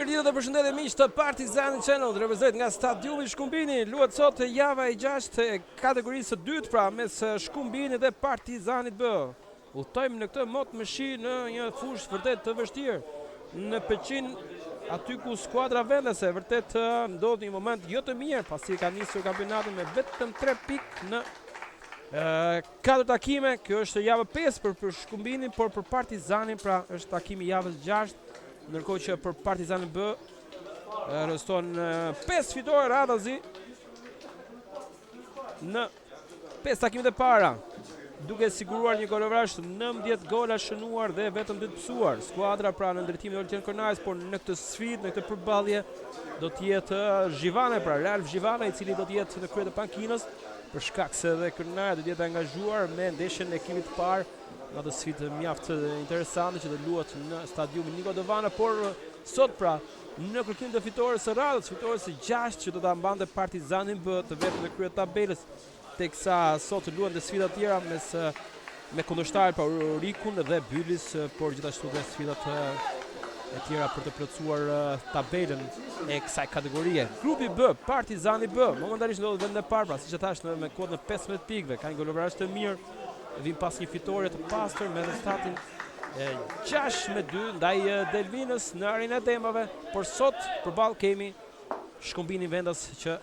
Mirëditë dhe përshëndetje miq të Partizani Channel, reprezentohet nga stadiumi Shkumbini. Luhet sot java e 6 e kategorisë së dytë, pra mes Shkumbinit dhe Partizanit B. Udhtojmë në këtë mot më shi në një fushë vërtet të vështirë. Në Peqin, aty ku skuadra vendese vërtet ndodh një moment jo të mirë, pasi ka nisur kampionatin me vetëm 3 pikë në 4 takime. Kjo është javë 5 për Shkumbinin, por për Partizanin pra është takimi javës 6. Ndërkohë që për Partizanin B rreston 5 fitore radhazi në 5 takimet e para, duke siguruar një golovrash 19 gola shënuar dhe vetëm 2 të pësuar. Skuadra pra në ndërtimin e Oltien Kornajs, por në këtë sfidë, në këtë përballje do të jetë Zhivane, pra Ralf Zhivane, i cili do të jetë në krye të pankinës, për shkak se edhe Kornaj do të jetë angazhuar me ndeshjen e ekipit të parë. Në të sfidë mjaft interesante që do luhet në stadiumin Niko Dovana, por sot pra në kërkim të fitores së radhës, fitores së 6 që do ta mbante Partizanin B të vetëm në krye të tabelës, teksa sot luhen dhe sfida të tjera me kundërshtarë pa Rikun dhe Bylis, por gjithashtu dhe sfidat e tjera për të plotësuar tabelën e kësaj kategorie. Grupi B, Partizani B, momentalisht ndodhet vendin e parë, pra siç e thash me kodën e 15 pikëve, ka një golovrash të mirë. Vim pas një fitore të pastër me rezultatin 6-2 ndaj Delvinës në arenën e temave, por sot përballë kemi Shkumbinin vendas që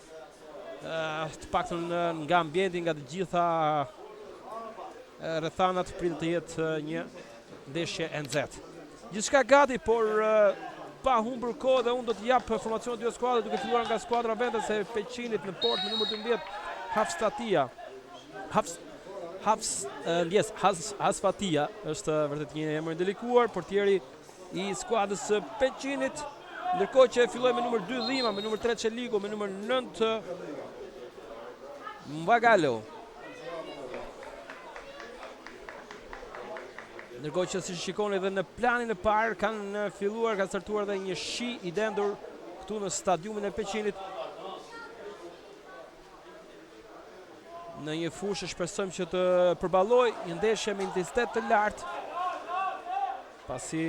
të paktën nga ambienti, nga të gjitha rrethanat pritet të jetë një ndeshje e nxehtë. Gjithçka gati, por pa humbur kohë, dhe unë do të jap formacionet dy skuadra, duke filluar nga skuadra vendase e Peqinit në port me numër 12 Hafstatia. Hasfatia është vërtet një emër i delikuar, portieri i skuadrës së Peqinit, ndërkohë që filloi me numër 2 Dhima, me numër 3 Çeligo, me numër 9 Mbagalo. Ndërkohë që si shikoni edhe në planin e parë kanë startuar dhe një shi i dendur këtu në stadiumin e Peqinit. Në një fushë shpresojmë që të përballoj një ndeshje me intensitet të lartë, pasi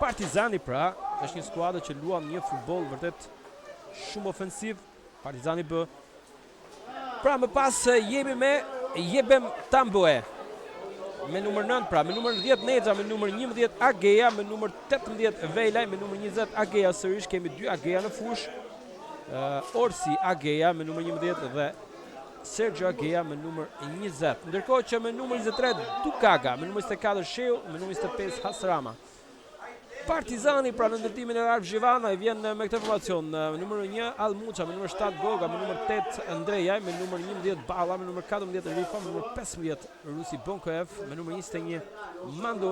Partizani pra është një skuadër që luan një futboll vërtet shumë ofensiv. Partizani B. Pra më pas jemi me Jebem Tamboe me numër 9, pra me numër 10 Nexha, me numër 11 Ageja, me numër 18 Vejlaj, me numër 20 Ageja. Sërish kemi 2 Ageja në fushë, Orsi Ageja me numër 11 dhe Sergio Ageja me numër 20. Ndërkohë që me numër 23 Dukaga, me numër 24 Sheu, me numër 25 Hasrama. Partizani pra në ndërtimin e Ralf Zhivana i vjen me këtë formacion, me numër 1 Almuça, me numër 7 Goga, me numër 8 Andrejaj, me numër 11 Balla, me numër 14 Rifa, me numër 15 Rusi Bonkoev, me numër 21 Mando,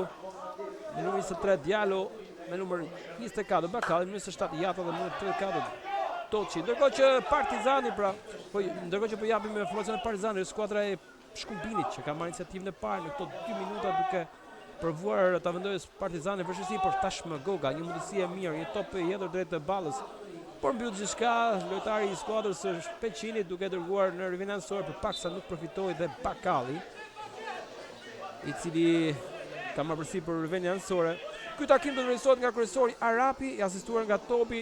me numër 23 Diallo, me numër 24 Bakali, me numër 27 Jata dhe me numër 34 Toçi. Ndërkohë që Partizani pra, ndërkohë që po japim informacion e Partizanit, skuadra e Shkumbinit që ka marrë iniciativën e parë në këto 2 minuta duke provuar ta vendosë Partizani vështirësi, por tashmë Goga, një mundësi e mirë, një top i hedhur drejt të ballës. Por mbyll gjithçka lojtari i skuadrës së Peqinit duke dërguar në rivinansor, për paksa nuk përfitoi dhe Bakali, i cili ka marrë përsi për rivinansore. Ky takim do të realizohet nga kryesori Arapi, i asistuar nga topi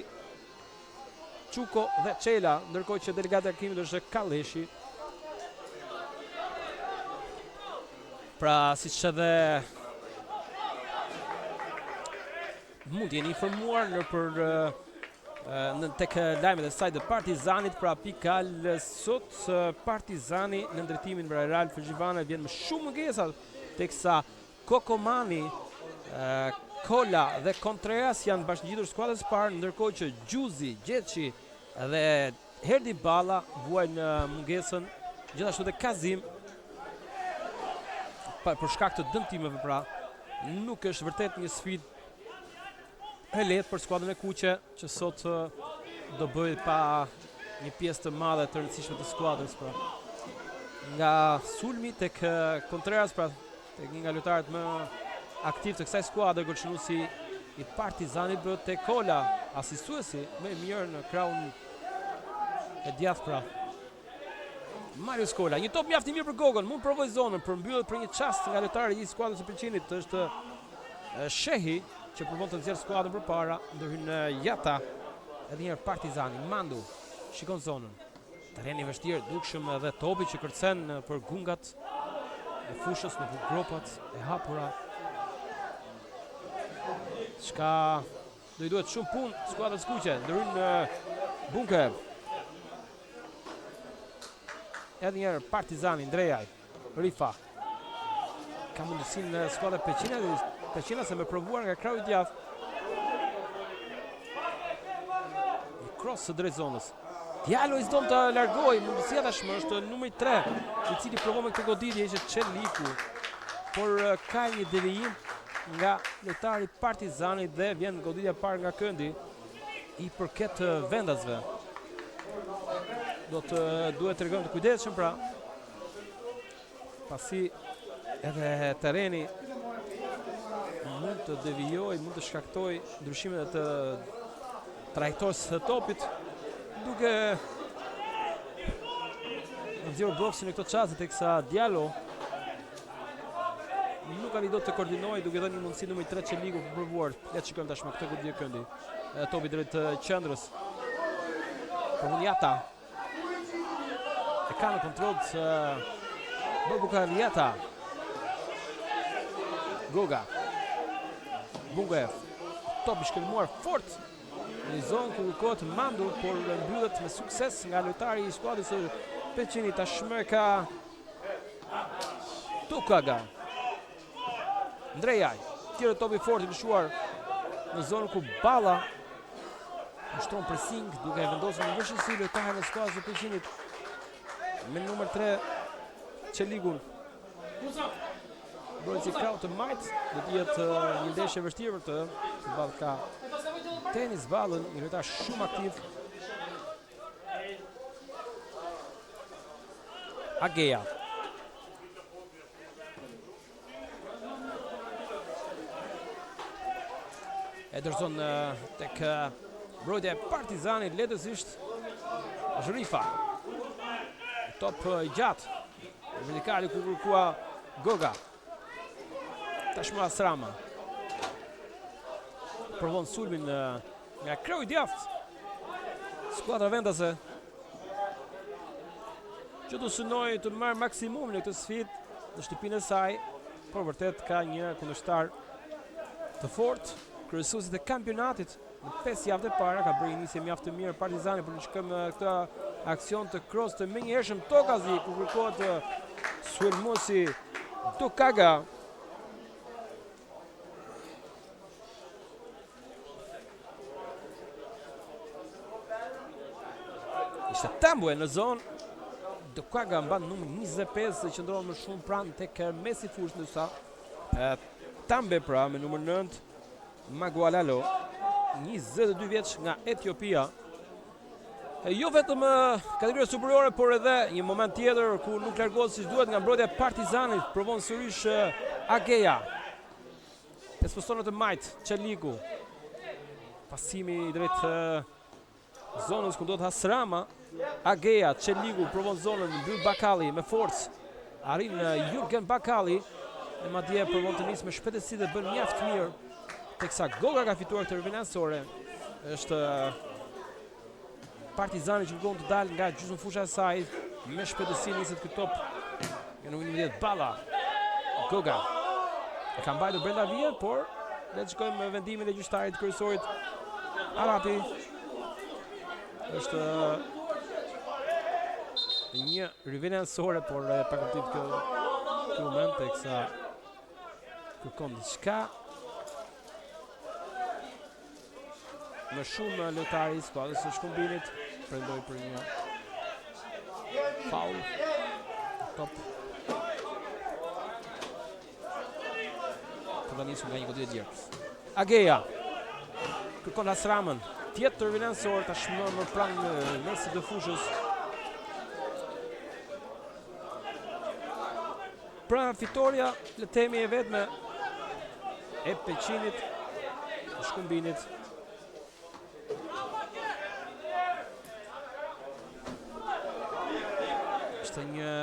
Çuko dhe Çela, ndërkohë që delegati i takimit është Kalleshi. Pra siç edhe mund jeni informuar tek lajmet e sajtit të Partizanit, pra pikal sot Partizani në ndërtimin për Ralf Zhivana vjen me shumë mungesa, teksa Kokomani, Kola dhe Contreras janë bashkëngjitur skuadrës parë, ndërkohë që Gjuzi, Gjeçi dhe Herdi Balla vuajnë mungesën, gjithashtu dhe Kazim për shkak të dëmtimeve. Pra nuk është vërtet një sfidë e lehtë për skuadrën e kuqe, që sot do bëhet pa një pjesë të madhe të rëndësishme të skuadrës, pra nga sulmi tek Contreras, pra tek një nga lojtarët më aktiv të kësaj skuadre, golçënuesi i Partizanit B, te Kola, asistuesi më i mirë në krahun e djathtë, pra Marius Kola. Një top mjaft i mirë për Gogon, mund provoj zonën, përmbyllet për një çast nga lojtari i skuadrës së Peqinit, është Shehi, që provon të nxjerrë skuadrën përpara, ndërhyn Jata, edhe një herë Partizani, Mandu, shikon zonën. Terreni i vështirë, dukshëm edhe topi që kërcen për gungat e fushës në gropat e hapura. Çka do I duhet shumë punë skuadrës kuqe, ndërhyn Bunkev. Edhe një herë Partizani, Ndrejaj, Rifa. Ka mundësinë skuadra Peqina se me provuar nga krau I djathtë. Një cross së drejt zonës. Djalo I s'don të largoj, mundësia tashmë është numri 3, I cili provon me këtë goditje ishte Çeliku, por ka një devijim nga lojtari Partizanit dhe vjen goditja e parë nga këndi I përket vendasve. Duhet të tregojmë të kujdesshëm pra, pasi edhe terreni mund të devijojë, mund të shkaktoj ndryshimet të trajektorisë së topit, duke nxjerrë bloksin e këto çaste teksa Diallo nuk ka dot të koordinojë, duke dhënë një mundësi numri 3 Çeliku për provuar. Le të shikojmë tashmë këtë goditje këndi. Topi drejt qendrës. Jata. E ka në kontroll Bobukar Jata. Goga. Bungev. Top I shkëlmuar fort në zonë ku kërkohet Mandu, por mbyllet me sukses nga lojtari I skuadrës së Peqinit. Tashmë ka Tukaga. Ndrejaj. Tjerë topi fort I lëshuar në zonën ku Balla ushtron pressing duke vendosur në vështirësi lojtarin e skuadrës së Peqinit me numër 3 Çelikun. Brojtësi krau të majt, do të jetë një ndeshje vështirë për të. Ball ka tenis ballën, një lojtar shumë aktiv. Ageja. Ederson tek mbrojtja e Partizanit lehtësisht Rifa. Top I gjatë. Vertikali ku kërkua Goga. Tashmë Asrama. Provon sulmin nga krau I djathtë. Skuadra vendase që do synojë të marrë maksimum në këtë sfidë në shtëpinë e saj, por vërtet ka një kundërshtar të fortë. Kryesuesit e kampionatit në 5 javë të para ka bërë një nisje mjaft të mirë Partizani për të shkëm këtë aksion të cross të menjëhershëm Tokazi ku kërkohet sulmuesi Tukaga. Ishte Tambue në zonë. Tukaga mban numër 25 që qëndron më shumë pranë tek mesi fushë, ndërsa Tambe pra me numër 9 Magualalo, 22 vjeç nga Etiopia. Jo vetëm kategoria superiore, por edhe një moment tjetër ku nuk largohet siç duhet nga mbrojtja e Partizanit. Provon sërish Ageja. 5 postonat të majt, Çeliku. Pasimi drejt zonës ku do të Hasrama. Ageja, Çeliku provon zonën, mbyll Bakali me forcë. Arrin Jurgen Bakali. E madje provon të nisë me shpejtësi dhe bën mjaft mirë. Teksa Goga ka fituar këtë rëvinansore. Është Partizani që kërkon të dalë nga gjysmë fusha e saj. Me shpejtësi niset ky top. Në numrin 11 Balla. Goga. E ka mbajtur brenda vije, por le të shikojmë vendimin e gjyqtarit kryesorit Arapi. Është një rëvinansore, por pa kuptim këtë moment teksa kërkon diçka. Më shumë lojtari I skuadrës së Shkumbinit prendoi për një faul. Top. Të nisur nga një goditje djerë. Ageja. Kërkon Asramën. Tjetër rëvinansor tashmë më pranë në mesin të fushës. Pra fitoria le themi e vetme e Peqinit, e Shkumbinit. Një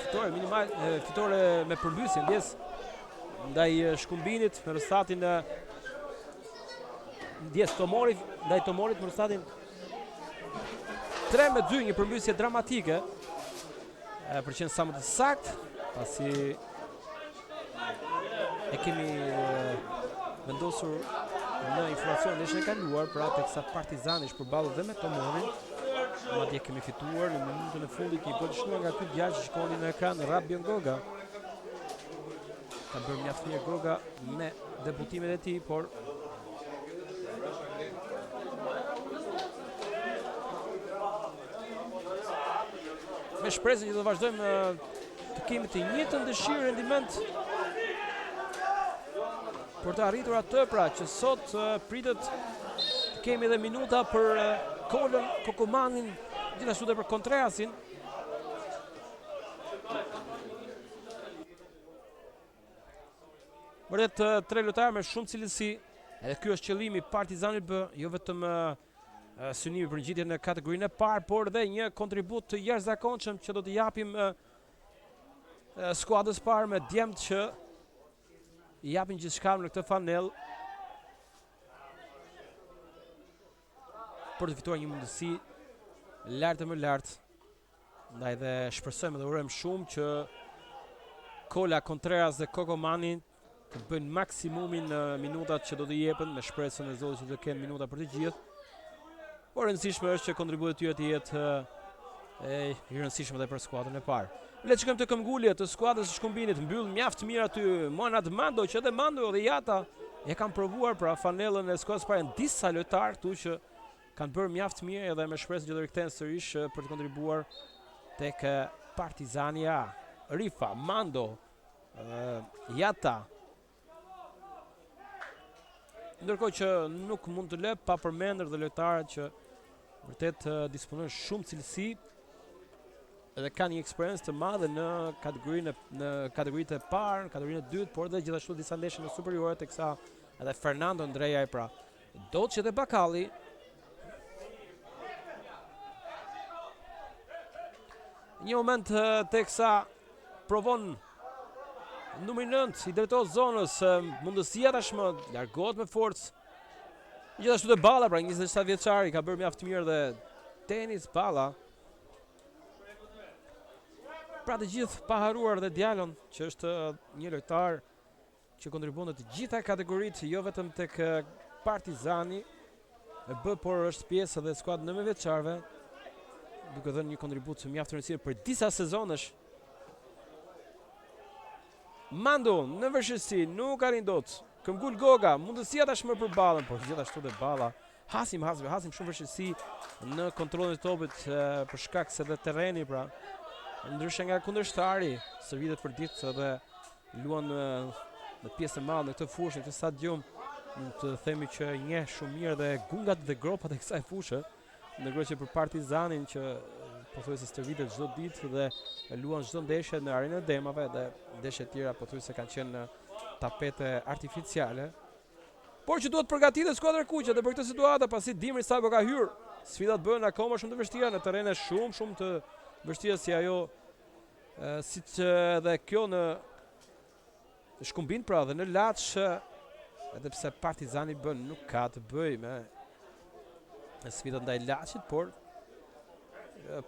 fitore minimal, fitore me përmbysje, ndjes ndaj Shkumbinit me rezultatin ndjes Tomorit, ndaj Tomorit me rezultatin 3-2, një përmbysje dramatike. Për qenë sa më të sakt, pasi e kemi vendosur në informacion ndeshjen e kaluar, pra teksa Partizani është përballur dhe me Tomorin. Madje kemi fituar në minutën e fundit një gol shnuar nga ky djalë që shikoni në ekran, Rabion Goga. Ka bërë mjaft mirë Goga me debutimet e tij, por me shpresën që do vazhdojmë të kemi të njëjtën dëshirë rendiment për të arritur atë, pra që sot pritet të kemi edhe minuta për Kolën, Kokomanin, gjithashtu edhe për Kontreasin. Vërtet tre lojtarë me shumë cilësi, edhe ky është qëllimi i Partizanit B, jo vetëm synimi për ngjitjen në kategorinë e parë, por edhe një kontribut të jashtëzakonshëm që do të japim skuadrës parë me djemt që i japin gjithçka në këtë fanell për të fituar një mundësi lartë më lartë. Ndaj dhe shpresojmë dhe urojmë shumë që Kola, Contreras dhe Kokomani të bëjnë maksimumin në minutat që do të jepen, me shpresën e Zotit që të kenë minuta për të gjithë. Por rëndësishme është që kontributi i tyre të jetë i rëndësishëm edhe për skuadrën e parë. Le të shkojmë të këmbgulje të skuadrës së Shkumbinit, mbyll mjaft mirë aty Monad Mando, që edhe Mando dhe Jata e kanë provuar pra fanellën e skuadrës parë, disa lojtarë këtu që kanë bërë mjaft mirë edhe me shpresën që do rikthehen sërish për të kontribuar tek Partizani A. Rifa, Mando, Jata. Ndërkohë që nuk mund të lë pa përmendur dhe lojtarët që vërtet disponojnë shumë cilësi edhe kanë një eksperiencë të madhe në kategorinë e parë, në kategorinë e dytë, por edhe gjithashtu disa ndeshje në superiore, teksa edhe Fernando Andrejaj pra Doçi dhe Bakalli. Një moment teksa provon numri 9 i drejtohet zonës, mundësia tashmë largohet me forcë. Gjithashtu dhe Balla, pra 27 vjeçari, ka bërë mjaft mirë dhe tenis Balla. Pra të gjithë pa haruar dhe djalon, që është një lojtar që kontribuon në të gjitha kategoritë, jo vetëm tek Partizani e B, por është pjesë edhe skuadrë 9 vjeçarëve, duke dhënë një kontribut të mjaft rëndësishëm për disa sezonesh. Mando në vështirësi, nuk arrin dot. Këmbgul Goga, mundësia tashmë për Ballën, por gjithashtu dhe Balla. Hasim shumë vështirësi në kontrollin e topit për shkak se dhe terreni pra ndryshe nga kundërshtari, servitet për ditë dhe luan në pjesë të madhe në këtë fushë, në këtë stadium. Mund të themi që njeh shumë mirë dhe gungat dhe gropat e kësaj fushë, ndërkohë që për Partizanin që pothuajse stërvitet çdo ditë dhe luan çdo ndeshje në arenën e Demave dhe ndeshje të tjera pothuajse kanë qenë në tapete artificiale. Por që duhet përgatitet skuadra e Kuqe dhe për këtë situatë, pasi dimri sapo ka hyrë, sfidat bëhen akoma shumë të vështira në terrene shumë të vështira si ajo siç edhe kjo në Shkumbin pra dhe në Laç, edhe pse Partizani bën nuk ka të bëjë me sfidat ndaj Laçit, por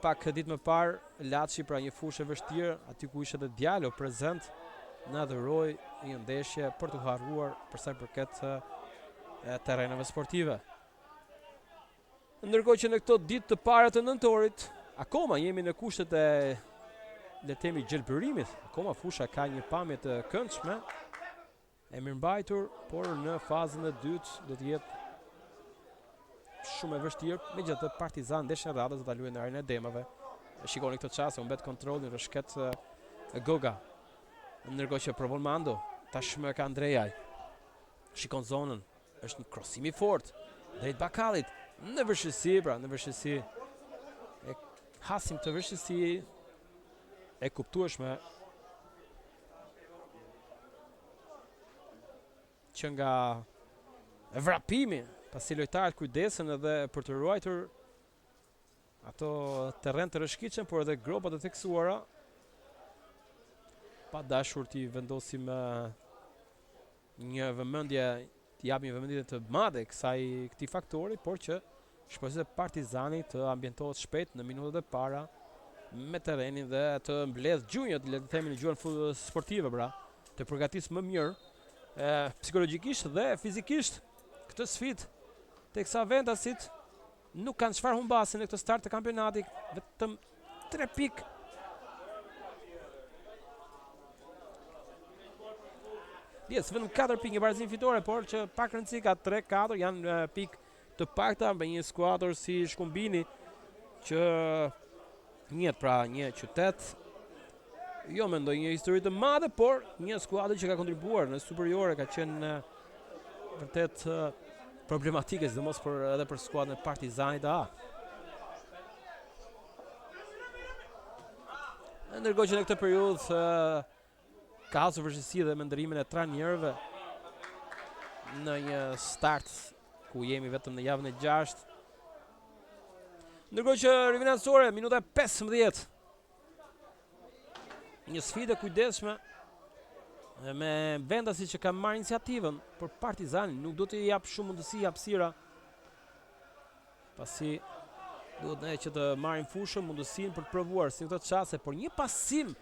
pak ditë më parë Laçi pra një fushë e vështirë, aty ku ishte edhe Djalo prezent, na dhuroi një ndeshje për të harruar për sa i përket terreneve sportive. Ndërkohë që në këto ditë të para të nëntorit, akoma jemi në kushtet e le të themi gjelbërimit, akoma fusha ka një pamje të këndshme, e mirëmbajtur, por në fazën e dytë do të jetë shumë e vështirë, megjithatë Partizan ndeshjen e radhës do ta luajë në arenën e Demave. Shikoni këtë çast, u mbet kontrolli rreshket Goga. Ndërkohë që provon Mando, tashmë ka Andrejaj. Shikon zonën, është një krosim i fortë drejt Bakallit, në vështirësi. E hasim të vështirësi e kuptueshme që nga vrapimi, pasi lojtarët kujdesen edhe për të ruajtur ato terren të rreshqitshëm, por edhe gropat e theksuara, pa dashur t'i vendosim një vëmendje, jap një vëmendje të madhe këtij faktori, por që shpresoj Partizani të ambientohet shpejt në minutat e para me terrenin dhe të mbledh gjunjët, le të themi në gjuhën sportive, pra, të përgatis më mirë psikologjikisht dhe fizikisht këtë sfidë, teksa Vendasit nuk kanë çfarë humbasin në këtë start të kampionatit, vetëm 3 pikë. Yes, vetëm 4 pikë një barazim fitore, por që pak rëndësi ka 3-4 janë pikë të pakta me një skuadër si Shkumbini që njët pra një qytet, jo mendoj një histori të madhe, por një skuadër që ka kontribuar në superiore, ka qenë vërtet problematike, sidomos edhe për skuadrën e Partizanit A. Ndërkohë që në këtë periudhë ka hasur vështirësi dhe me ndërimin e trajnerëve në një start ku jemi vetëm në javën e 6. Ndërkohë që rifinancore, minuta 15. Një sfidë e kujdesshme me Vendasi që ka marrë iniciativën, por Partizani nuk do të jap shumë mundësi hapësira. Pasi duhet ne që të marrim fushën, mundësinë për të provuar si në këtë çast, por një pasim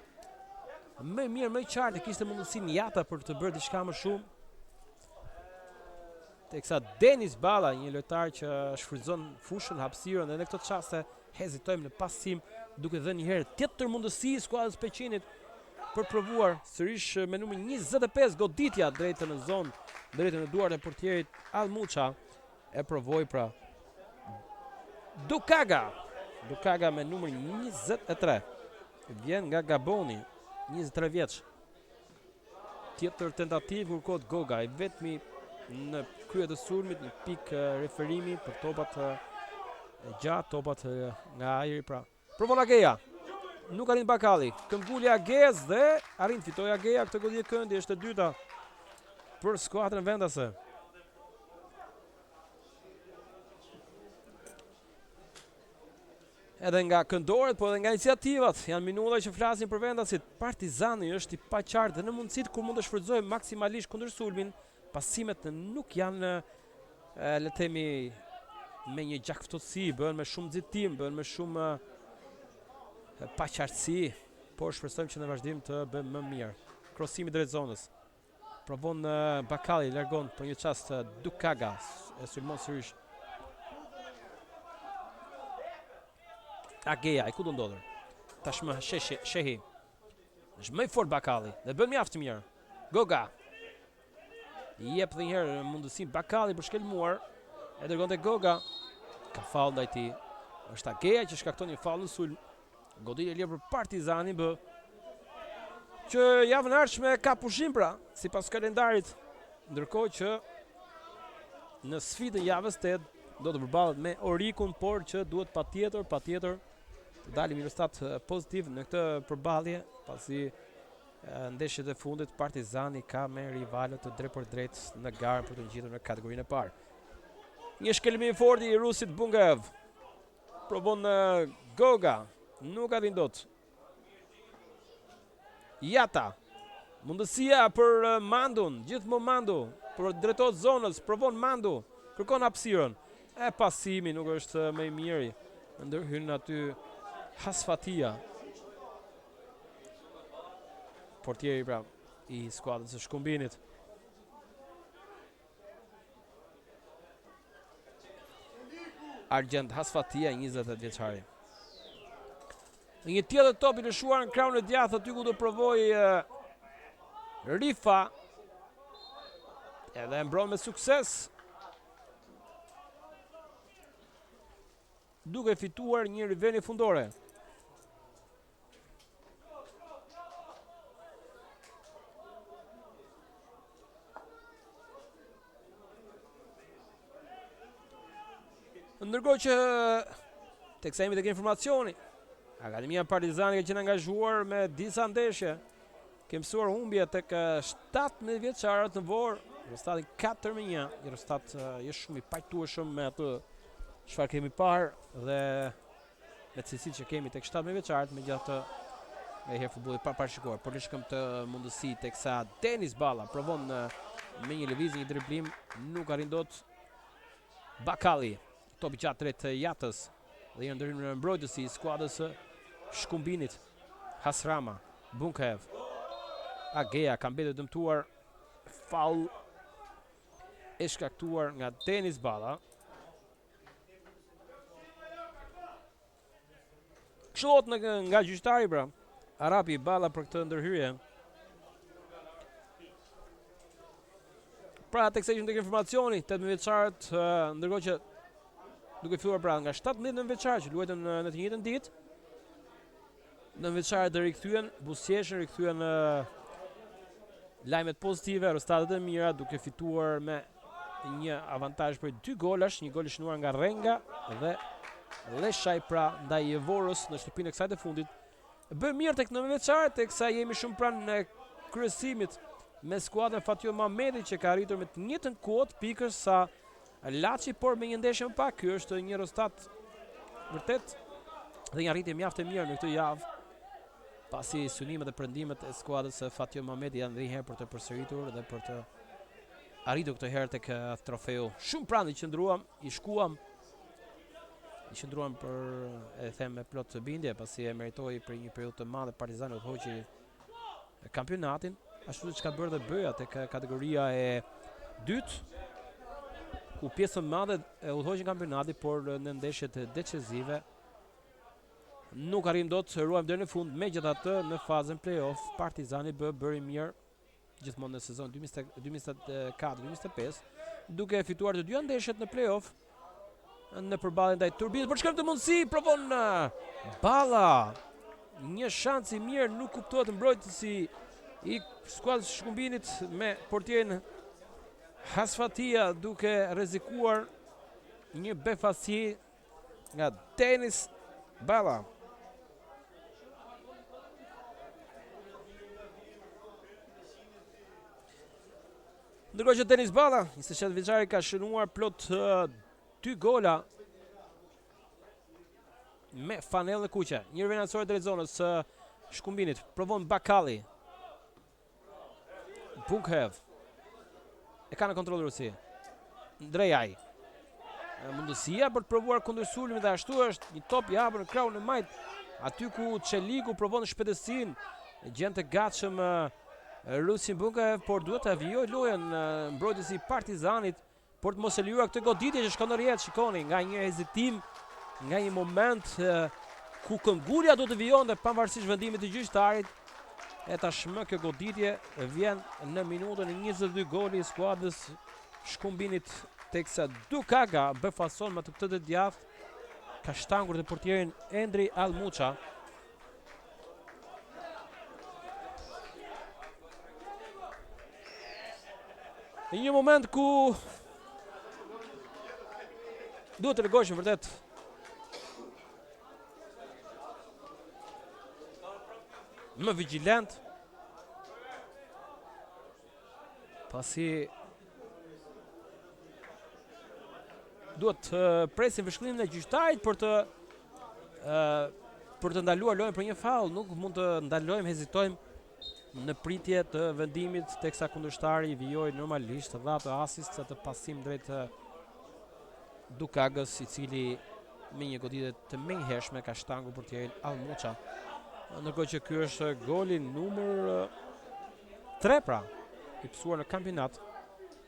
më mirë, më i qartë kishte mundësinë Jata për të bërë diçka më shumë. Teksa Denis Balla, një lojtar që shfrytëzon fushën, hapësirën, dhe në këtë çast hezitojmë në pasim, duke dhënë një herë tjetër mundësi skuadrës Peqinit për provuar sërish me numër 25 goditja drejtë në zonë, drejtë në duart e portierit Almuça, e provoi pra Dukaga me numër 23. Vjen nga Gaboni, 23 vjeç. Tjetër tentativë kërkohet Goga, i vetmi në krye të sulmit, në pikë referimi për topat e gjatë, topat nga ajri, pra. Provon Ageja. Nuk arrin Bakalli. Këmbgulli Agejas dhe arrin fitoi Ageja këtë goditje këndi, është e dyta për skuadrën vendase. Edhe nga këndoret, po edhe nga iniciativat, janë minuta që flasin për Vendasit. Partizani është i paqartë dhe në mundësit kur mund të shfrytëzojë maksimalisht kundër sulmin, pasimet nuk janë, le të themi, me një gjakftotësi, bëhen me shumë nxitim, bëhen me shumë paqartësi, por shpresojmë që në vazhdim të bëjmë më mirë. Krosimi drejt zonës. Provon Bakalli, largon për një çast Dukaga, e sulmon sërish Ageja, i ku do ndodhur? Tashmë Shehi. Është më i fort Bakalli dhe bën mjaft mirë. Goga. I jep edhe një herë mundësinë Bakalli për shkelmuar. E dërgonte Goga. Ka faull ndaj tij. Është Ageja që shkakton një faull në sulm. Goditje e lirë për Partizani B, që javën e ardhshme ka pushim pra, sipas kalendarit, ndërkohë që në sfidën javës 8 do të përballet me Orikun, por që duhet patjetër të dalim një rezultat pozitiv në këtë përballje, pasi ndeshjet e fundit Partizani ka me rivalët të drejt për drejt në garën për të ngjitur në kategorinë e parë. Një shkelimi i fortë i rusit Bungaev. Provon Goga, nuk arrin dot. Jata. Mundësia për Mandun, gjithmonë Mandu, për drejtohet zonës, provon Mandu, kërkon hapësirën. E pasimi nuk është më i miri. Ndërhyn aty Hasfatia. Portieri pra i skuadrës së Shkumbinit. Argjend Hasfatia, 28 vjeçari. Një tjetër top i lëshuar në krahun e djathtë aty ku do provoj Rifa. Edhe mbron me sukses. Duke fituar një riveni fundore. Ndërkohë që teksa jemi tek informacioni, Akademia Partizani ka qenë angazhuar me disa ndeshje. Ke mësuar humbje tek 17 vjeçarët në Vor, rezultatin 4-1, një rezultat jo shumë i pajtueshëm me atë çfarë kemi parë dhe me cilësitë që kemi tek 17 vjeçarët, megjithatë me herë futbolli pa parashikuar, por lëshkëm të mundësi teksa Denis Balla provon me një lëvizje, një driblim, nuk arrin dot. Bakalli, topi gjatë drejt Jatës dhe një ndërhyrje në mbrojtësi i skuadrës së Shkumbinit. Hasrama, Bunkev. Agea ka mbetur dëmtuar, faul e shkaktuar nga Denis Balla. Këshillot nga gjyqtari pra, Arapi Balla për këtë ndërhyrje. Pra, tek se ishim tek informacioni, 18 vjeçarët, ndërkohë që duke filluar pra nga 17 vjeçarë që luajtën në të njëjtën ditë. 9 vjeçarët rikthyen, buzëqeshën rikthyen lajmet pozitive, rezultatet e mira, duke fituar me një avantazh për 2 golash, një gol i shënuar nga Renga dhe Leshaj pra ndaj Jevorës në shtëpinë e kësaj të fundit. Bë mirë tek 9 vjeçarët, teksa jemi shumë pranë në kryesimit me skuadrën Fatjo Mamedi që ka arritur me të njëjtën kuotë pikësh sa Laçi, por me një ndeshje më pak. Ky është një rezultat vërtet dhe një arritje mjaft e mirë në këtë javë, pasi synimet dhe prendimet e skuadrës së Fatjo Mamedi janë edhe një herë për të përsëritur dhe për të arritur këtë herë tek trofeu. Shumë pranë i qëndruam, i qëndruam për, e them me plot të bindje, pasi e meritoi për një periudhë të madhe Partizani udhëhoqi kampionatin, ashtu siç ka bërë dhe Bëja tek kategoria e dytë, ku pjesën më madhe e udhëhoqi kampionati, por në ndeshjet decisive nuk arrim dot të ruajmë deri në fund. Megjithatë, në fazën play-off Partizani bëri mirë gjithmonë në sezon 2024-2025, duke fituar të dyja ndeshjet në play-off në përballje ndaj Turbinës. Për shkrim të mundësi provon Balla. Një shans i mirë, nuk kuptohet mbrojtësi i skuadrës së Shkumbinit me portierin Hasfatia duke rrezikuar një befasi nga Denis Balla. Ndërkohë që Denis Balla, 27 vjeçari, ka shënuar plot 2 gola me fanellën e kuqe. Një rëvendësor drejt zonës së Shkumbinit. Provon Bakalli. Bunkev. E ka në kontroll Rusi. Ndrejaj. Mundësia për të provuar kundër sulmit dhe ashtu është një top i hapur në krahun e majt. Aty ku Çeliku provon shpejtësinë, gjente gatshëm Rusin Bunkev, por duhet të vijojë lojën mbrojtësi i Partizanit por të mos e lejuar këtë goditje që shkon në rrjet. Shikoni, nga një hezitim, nga një moment ku këngulja do të vijonte pavarësisht vendimit të gjyqtarit, e tashmë kjo goditje vjen në minutën e 22, goli i skuadrës Shkumbinit, teksa Dukaga befason me këtë të djathtë, ka shtangur të portierin Endri Almuça. Në një moment ku duhet të rregojmë vërtet më vigjilent, pasi duhet të presim vëshkrimin e gjyqtarit për të ndaluar lojën për një faull. Nuk mund të ndalojmë, hezitojmë në pritje të vendimit, teksa kundërshtari vijoi normalisht dha atë asist të pasim drejt Dukagës, i cili me një goditje të menjëhershme ka shtangur portierin Almuça. Ndërkohë që ky është goli numër 3 pra, i pësuar në kampionat,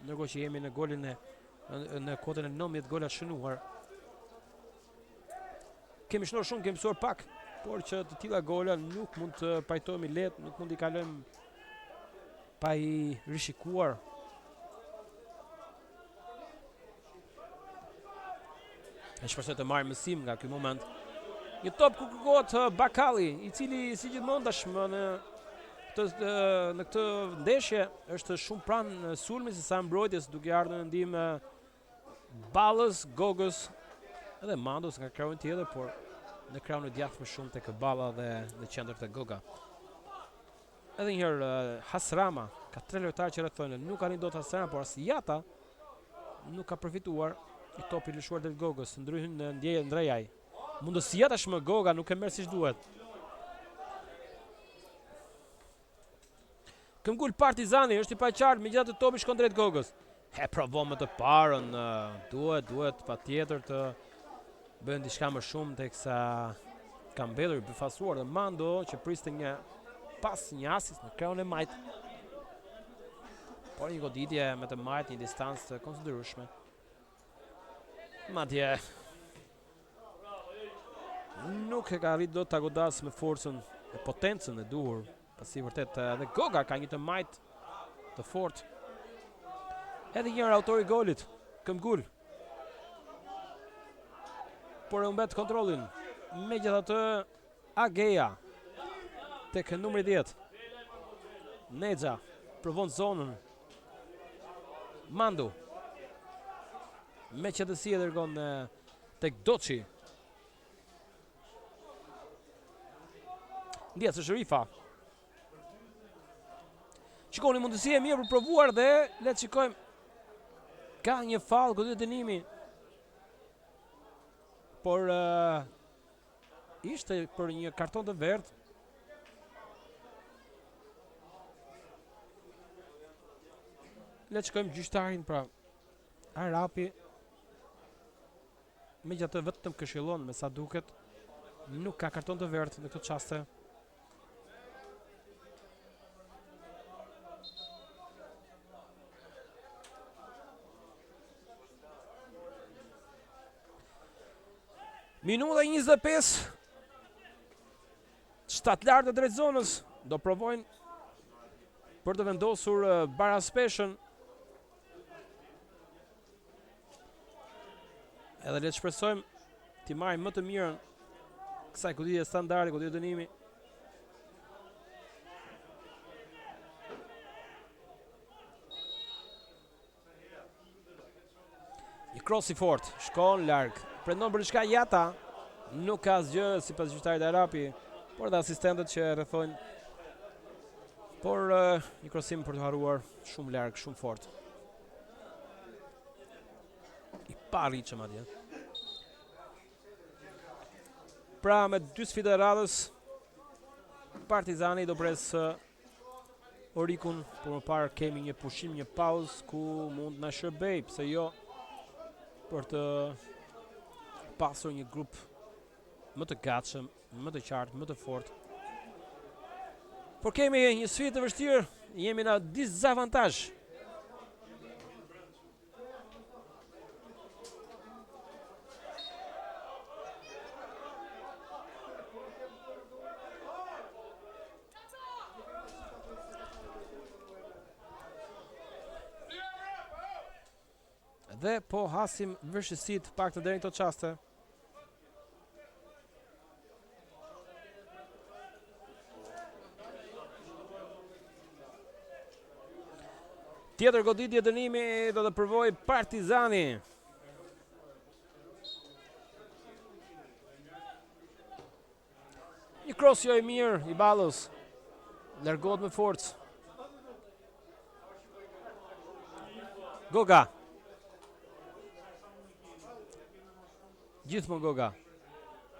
ndërkohë që jemi në golin në kotën e 19 gola shënuar. Kemi shënuar shumë, kemi pësuar pak, por që të tilla gola nuk mund të pajtohemi lehtë, nuk mund i kalojmë pa i rishikuar. E shpresoj të marrim mësim nga ky moment. Një top ku kërkohet Bakalli, i cili si gjithmonë tashmë në këtë ndeshje është shumë pranë sulmit se sa mbrojtjes, duke ardhur në ndihmë Ballës, Gogës edhe Mandos nga krahun tjetër, por në krahun e djathtë më shumë tek Balla dhe në qendër tek Goga. Edhe një herë Hasrama ka 3 lojtarë që rrethojnë, nuk arrin dot Hasrama, por as Jata nuk ka përfituar. I topi lëshuar del Gogës, ndryhin në ndjeje Ndrejaj. Mundësia tashmë Goga nuk e merr siç duhet. Këmbgul Partizani, është i paqartë, megjithatë topi shkon drejt Gogës. Provon më të parën, duhet patjetër të bëjnë diçka më shumë teksa ka mbetur i befasuar dhe Mando që priste pas një asist në krahun e majt. Por një goditje me të majt, një distancë të konsiderueshme. Madje nuk e ka arrit dot ta godas me forcën e potencën e duhur, pasi vërtet edhe Goga ka një të majt të fortë. Edhe njëra autori golit, Këmbgul. Por e humbet kontrollin. Megjithatë Ageja tek numri 10. Nexha provon zonën. Mandu. Me qëtësi e dërgon tek Doçi. Ndjes është Rifa. Shikoni mundësi e mirë për provuar dhe le të shikojmë. Ka një faull goditje dënimi. Por ishte për një karton të verdh. Le të shikojmë gjyqtarin pra. Arapi megjithatë vetëm këshillon me sa duket. Nuk ka karton të verdh në këtë çaste. Minuta 25. Shtatlarët e drejt zonës do provojnë për të vendosur baraspeshën. Edhe le të shpresojmë t'i marrim më të mirën kësaj goditje standarde, goditje dënimi. Një cross i fortë, shkon larg. Pretendon për diçka Jata, nuk ka asgjë sipas gjyqtarit Arapi, por dhe asistentët që rrethojnë. Por një krosim për të harruar shumë larg, shumë fort. I parritshëm atje. Pra me 2 sfida e radhës, Partizani do pres Orikun, por më parë kemi një pushim, një pauzë ku mund na shërbej, pse jo, për të pasur një grup më të gatshëm, më të qartë, më të fortë. Por kemi një sfidë të vështirë, jemi në dizavantazh. Dhe po hasim vështirësitë pak të deri në këto çaste. Tjetër goditje dënimi do të provoj Partizani. Një cross jo i mirë i Ballës. Largohet me forcë. Goga. Gjithmonë Goga.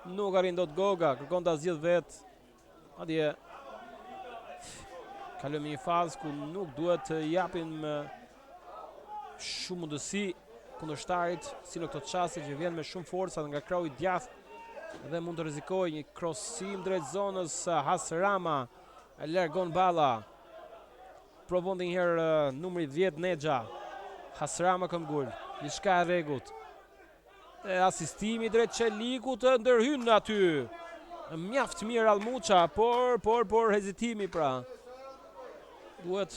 Nuk arrin dot Goga, kërkon ta zgjidh vet. Madje kalojmë në një fazë ku nuk duhet të japim shumë mundësi kundërshtarit, si në këtë çast që vjen me shumë forca nga krahu i djathtë dhe mund të rrezikojë një crossim drejt zonës. Hasrama largon balla. Provon edhe një herë numri 10 Nexha. Hasrama Këmbgul. Diçka e rregullt. Asistimi drejt Çelikut të ndërhyn aty. Mjaft mirë Almuça, por hezitimi pra. Duhet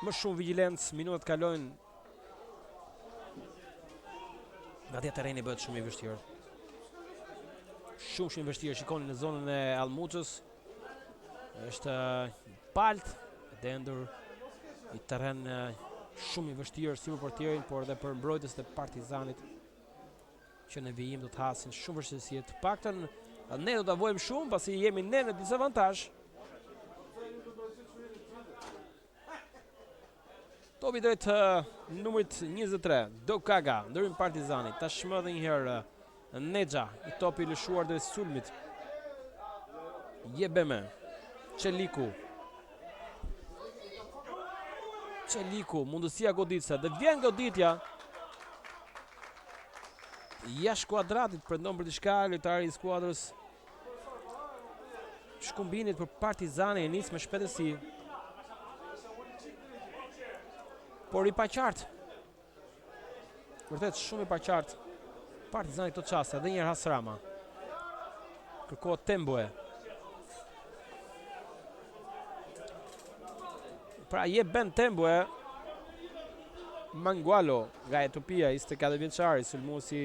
më shumë vigjilencë, minutat kalojnë. Nga terreni bëhet shumë i vështirë. Shumë i vështirë, shikoni në zonën e Almuçës. Është palt, dendur, i terren shumë i vështirë si për portierin, por edhe për mbrojtës të Partizanit që në vijim do të hasin shumë vështirësi. Të paktën ne do ta vojmë shumë pasi jemi ne në dizavantazh. Topi drejt numrit 23, Dokaga, ndërhyn Partizani. Tashmë edhe një herë Nexha, i topi lëshuar drejt sulmit. Jebeme, Çeliku, Çeliku, mundësia goditse, dhe vjen goditja. Jashtë kuadratit pretendon për diçka lojtari i skuadrës Shkumbinit për Partizani, e nis me shpejtësi. Por i paqartë. Vërtet shumë i paqartë. Partizani këto çaste, edhe një herë Hasrama. Kërkohet Tembue. Pra je Ben Tembue. Mangualo nga Etopia, 24 vjeçari, sulmuesi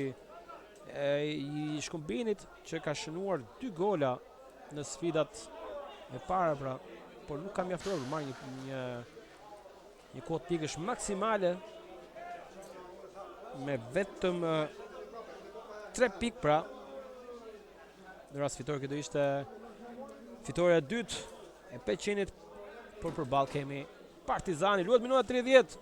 i Shkumbinit që ka shënuar 2 gola në sfidat e para, pra, por nuk ka mjaftuar për marrë një kohë pikësh maksimale me vetëm 3 pikë, pra. Në rast fitore këtë ishte fitoria e dytë e Peqinit, por përballë kemi Partizani, luhet minuta 30.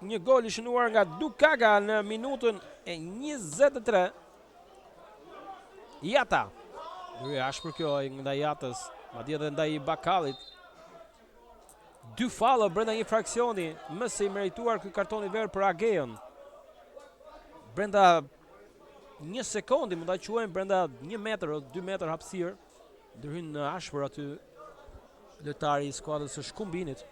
Një gol i shënuar nga Dukaga në minutën e 23. Jata. Dyre ashpër kjo nga Jatës, madje edhe ndaj Bakallit. 2 fallo brenda një fraksioni, më se i merituar ky kartoni verdh për Ageon. Brenda 1 sekundi, mund ta quajmë brenda 1 metër ose 2 metër hapësirë, ndërhyn në ashpër aty lojtari i skuadrës së Shkumbinit.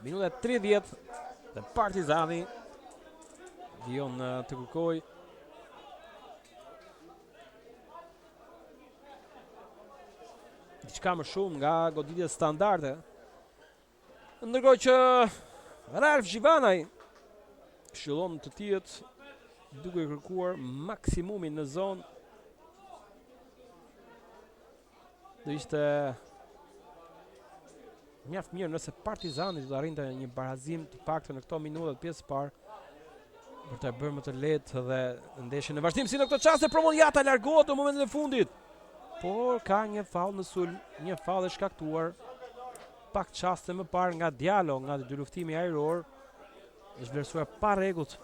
Minuta 30 dhe Partizani vion të kërkoj diçka më shumë nga goditjet standarde. Ndërkohë që Ralf Zhivanaj këshillon të tjerët duke kërkuar maksimumin në zonë. Do ishte mjaft mirë nëse Partizani do arrinte një barazim të paktën në këto minuta të pjesës parë për të bërë më të lehtë dhe ndeshjen në vazhdim. Si në këtë çast provon Jata, largohet në momentin e fundit, por ka një faull në sulm, një faull e shkaktuar pak çaste më parë nga Diallo, nga dy luftimi ajror, është vlerësuar pa rregullt.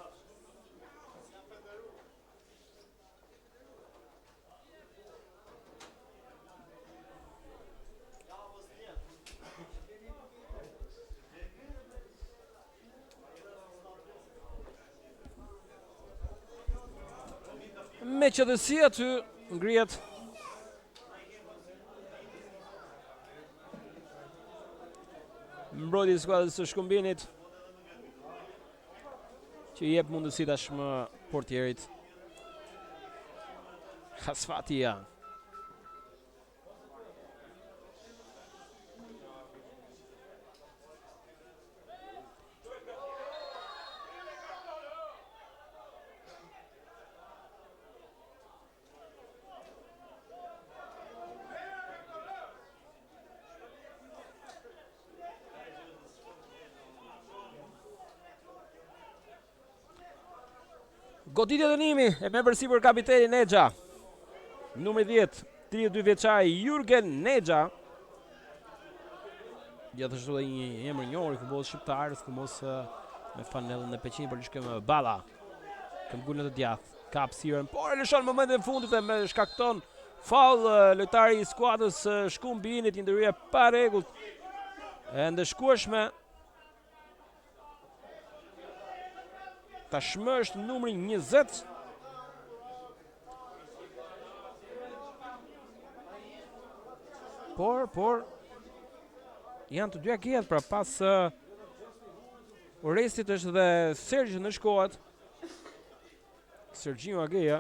Me qëdhësi aty ngrihet mbrojtja e skuadrës së Shkumbinit, që i jep mundësi tashmë portierit Hasfatia. Goditja dënimi e me përsipër kapiteni Nexha. Numri 10, 32 vjeçari Jurgen Nexha. Gjithashtu edhe një emër i njohur i futbollit shqiptar, sidomos me fanellën e Peqinit për lëshkëm Balla. Këmbgulën e djathtë, ka hapësirën, por e lëshon momentin e fundit e me shkakton faull lojtari i skuadrës Shkumbinit, një ndërhyrje pa rregullt e ndeshkueshme. Tashmë është numri 20. Por janë të dy ageat, pra pas Orestit është dhe Sergj në shkohat. Sergjinho Agea.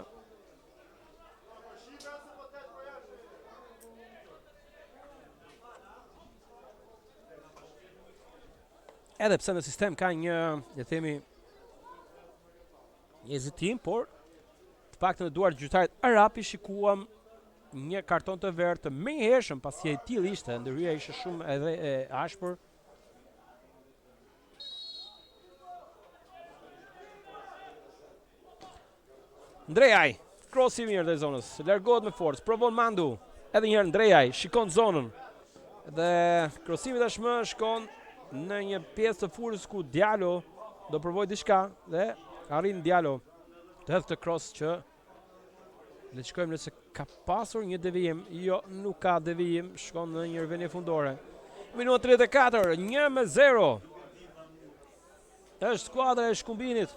Edhe pse në sistem ka një, le themi, një hezitim, por të paktën në duart gjyqtarit Arapi shikuam një karton të verdhë të menjëhershëm, pasi e tillë ishte, ndërhyrja ishte shumë edhe e ashpër. Ndrejaj, cross i mirë dhe zonës, largohet me forcë, provon Mandu, edhe njëherë Ndrejaj, shikon zonën, dhe crossimi tashmë shkon në një pjesë të furës ku Diallo do provoj diçka dhe arrin Diallo të hedhë këtë cross që le të shikojmë nëse Ka pasur një devijim, jo, nuk ka devijim, shkon në një rëvendje fundore. Minutë 34, 1-0. Është skuadra e Shkumbinit.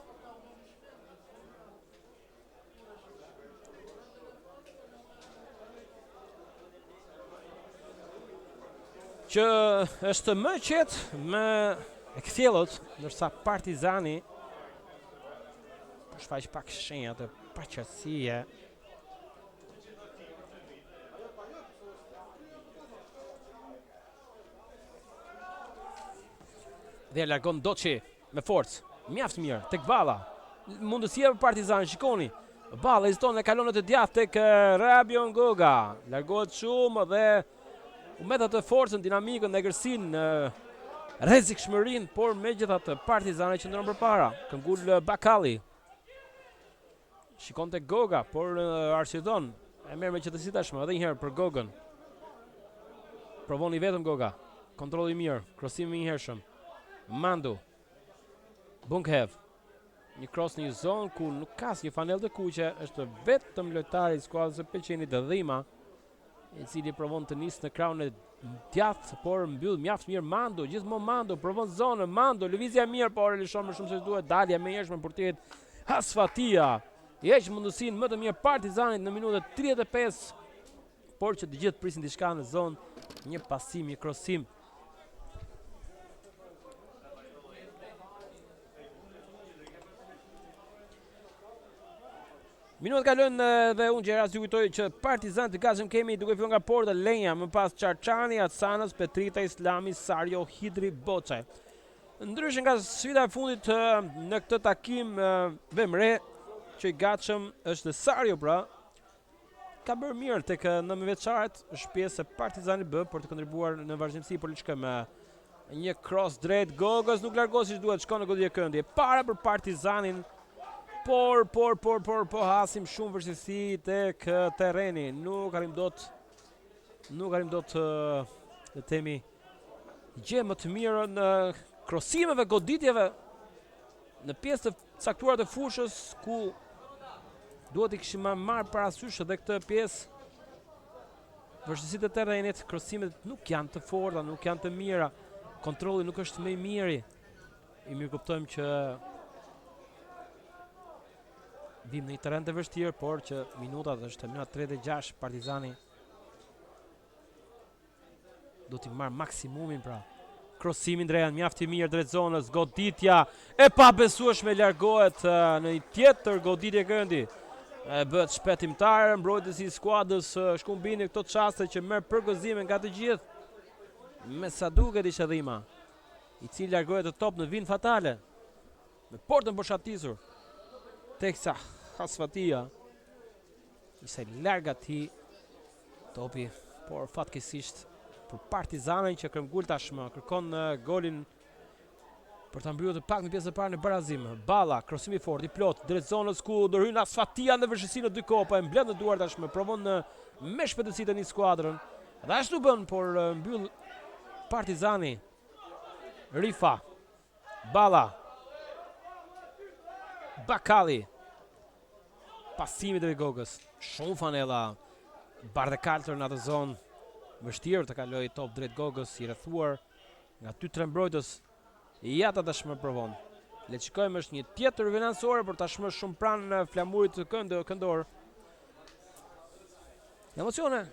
Që është më qetë me e kthjellët, ndërsa Partizani shfaq pak shenja të paqësie. Dhe largon Doçi me forcë, mjaft mirë tek Balla. Mundësia për Partizan, shikoni. Balla heziton e kalon të djathtë tek Rabion Goga. Largohet shumë dhe u met atë forcën, dinamikën dhe egërsinë, rrezikshmërinë, por megjithatë Partizani qëndron përpara. Këmbgul Bakalli. Shikon tek Goga, por arsyedon. E merr me qetësi tashmë edhe një herë për Gogën. Provon i vetëm Goga. Kontrolli mirë, krosimi i hershëm. Mandu, Bunkhev, një cross në një zonë ku nuk ka një fanel të kuqe, është vetëm lojtari i skuadrës së Pelqenit Dhima, i cili provon të nisë në krahun e djathtë, por mbyll mjaft mirë Mandu, gjithmonë Mandu, provon zonën, Mandu, lëvizja mirë, por e lëshon më shumë se duhet, dalja më hershme për të jetë Hasfatia, i heq mundësinë më të mirë Partizanit në minutën 35, por që të gjithë prisin diçka në zonë, një pasim, një crossim. Minutë kalojnë dhe unë Gjeras ju kujtoj që Partizan të gatshëm kemi duke filluar nga Porta Lenja, më pas Çarçani, Atsanës, Petrita, Islami, Sario, Hidri, Boçaj. Ndryshe nga sfida e fundit në këtë takim vemre që i gatshëm është Sario pra, ka bërë mirë tek 9 vjeçarët, është pjesë e Partizanit B për të kontribuar në vazhdimsi politikë me një cross drejt Gogës, nuk largohet siç duhet, shkon në goditje këndje. Para për Partizanin. Por hasim shumë vështirësi tek terreni. Nuk arrim dot të themi gjë më të mirë në krosimeve, goditjeve në pjesë të caktuar të fushës ku duhet i kishim marrë parasysh edhe këtë pjesë. Vështirësitë e terrenit, krosimet nuk janë të forta, nuk janë të mira. Kontrolli nuk është më i miri. I mirë kuptojmë që vim në një terren të vështirë, por që minutat është minuta 36, Partizani do t'i marrë maksimumin pra. Krosimin drejt mjaft i mirë drejt zonës, goditja e pabesueshme largohet në një tjetër goditje këndi. Bëhet shpejtimtar mbrojtësi i skuadrës Shkumbinit këto çaste që merr përgëzime nga të gjithë. Me sa duket ishte Dhima, i cili largohet të top në vin fatale, me portën boshatisur. Teksa Hasfatia ishte larg atij topi, por fatkeqësisht për Partizanin që këmbgul tashmë kërkon golin për ta mbrojtur pak në pjesën e parë në barazim. Balla, krosimi fort i plot drejt zonës ku do hyn Hasfatia në vështirësinë e dy kopa, e mbledh në duar tashmë, provon me shpejtësi tani skuadrën. Dhe ashtu bën, por mbyll Partizani. Rifa, Balla, Bakalli, pasimi të Gogës, shumë fanella, bardhe kaltër në atë zonë, vështirë të kaloj top drejt Gogës, i rrethuar nga 2-3 mbrojtës, ja ta tashmë provon. Le të shikojmë, është një tjetër venancore, por tashmë shumë pranë flamurit këndor. Emocione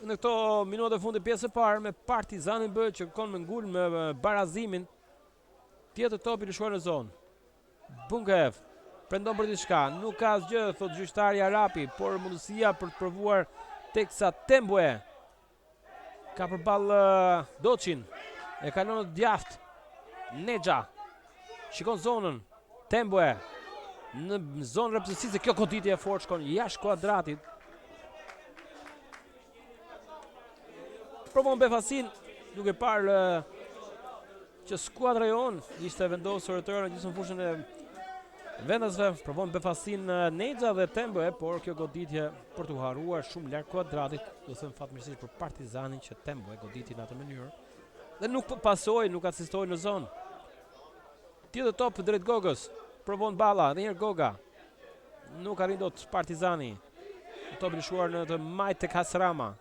në këto minuta e fundit pjesë e parë me Partizanin B që kërkon me ngul me barazimin, tjetër topi lëshuar në zonë. Bunkhev prendon për diçka, nuk ka asgjë, thot gjyqtari Arapi, por mundësia për të provuar teksa Tembue ka përballë Doçin, e kalon të djathtë. Nexha shikon zonën, Tembue në zonë rreptësisë, kjo goditje e fortë shkon jashtë kuadratit. Provon befasin, duke parë që skuadra jonë ishte vendosur të rënë gjithë në fushën e vendasve, provon befasin Nexha dhe Tembue, por kjo goditje për t'u harruar shumë larg kuadratit, do thënë fatmirësisht për Partizanin që Tembue goditi në atë mënyrë dhe nuk pasoi, nuk asistoi në zonë. Tjetër top drejt Gogës, provon Balla, edhe një herë Goga. Nuk arrin dot Partizani. Topi lëshuar në të majt tek Hasrama.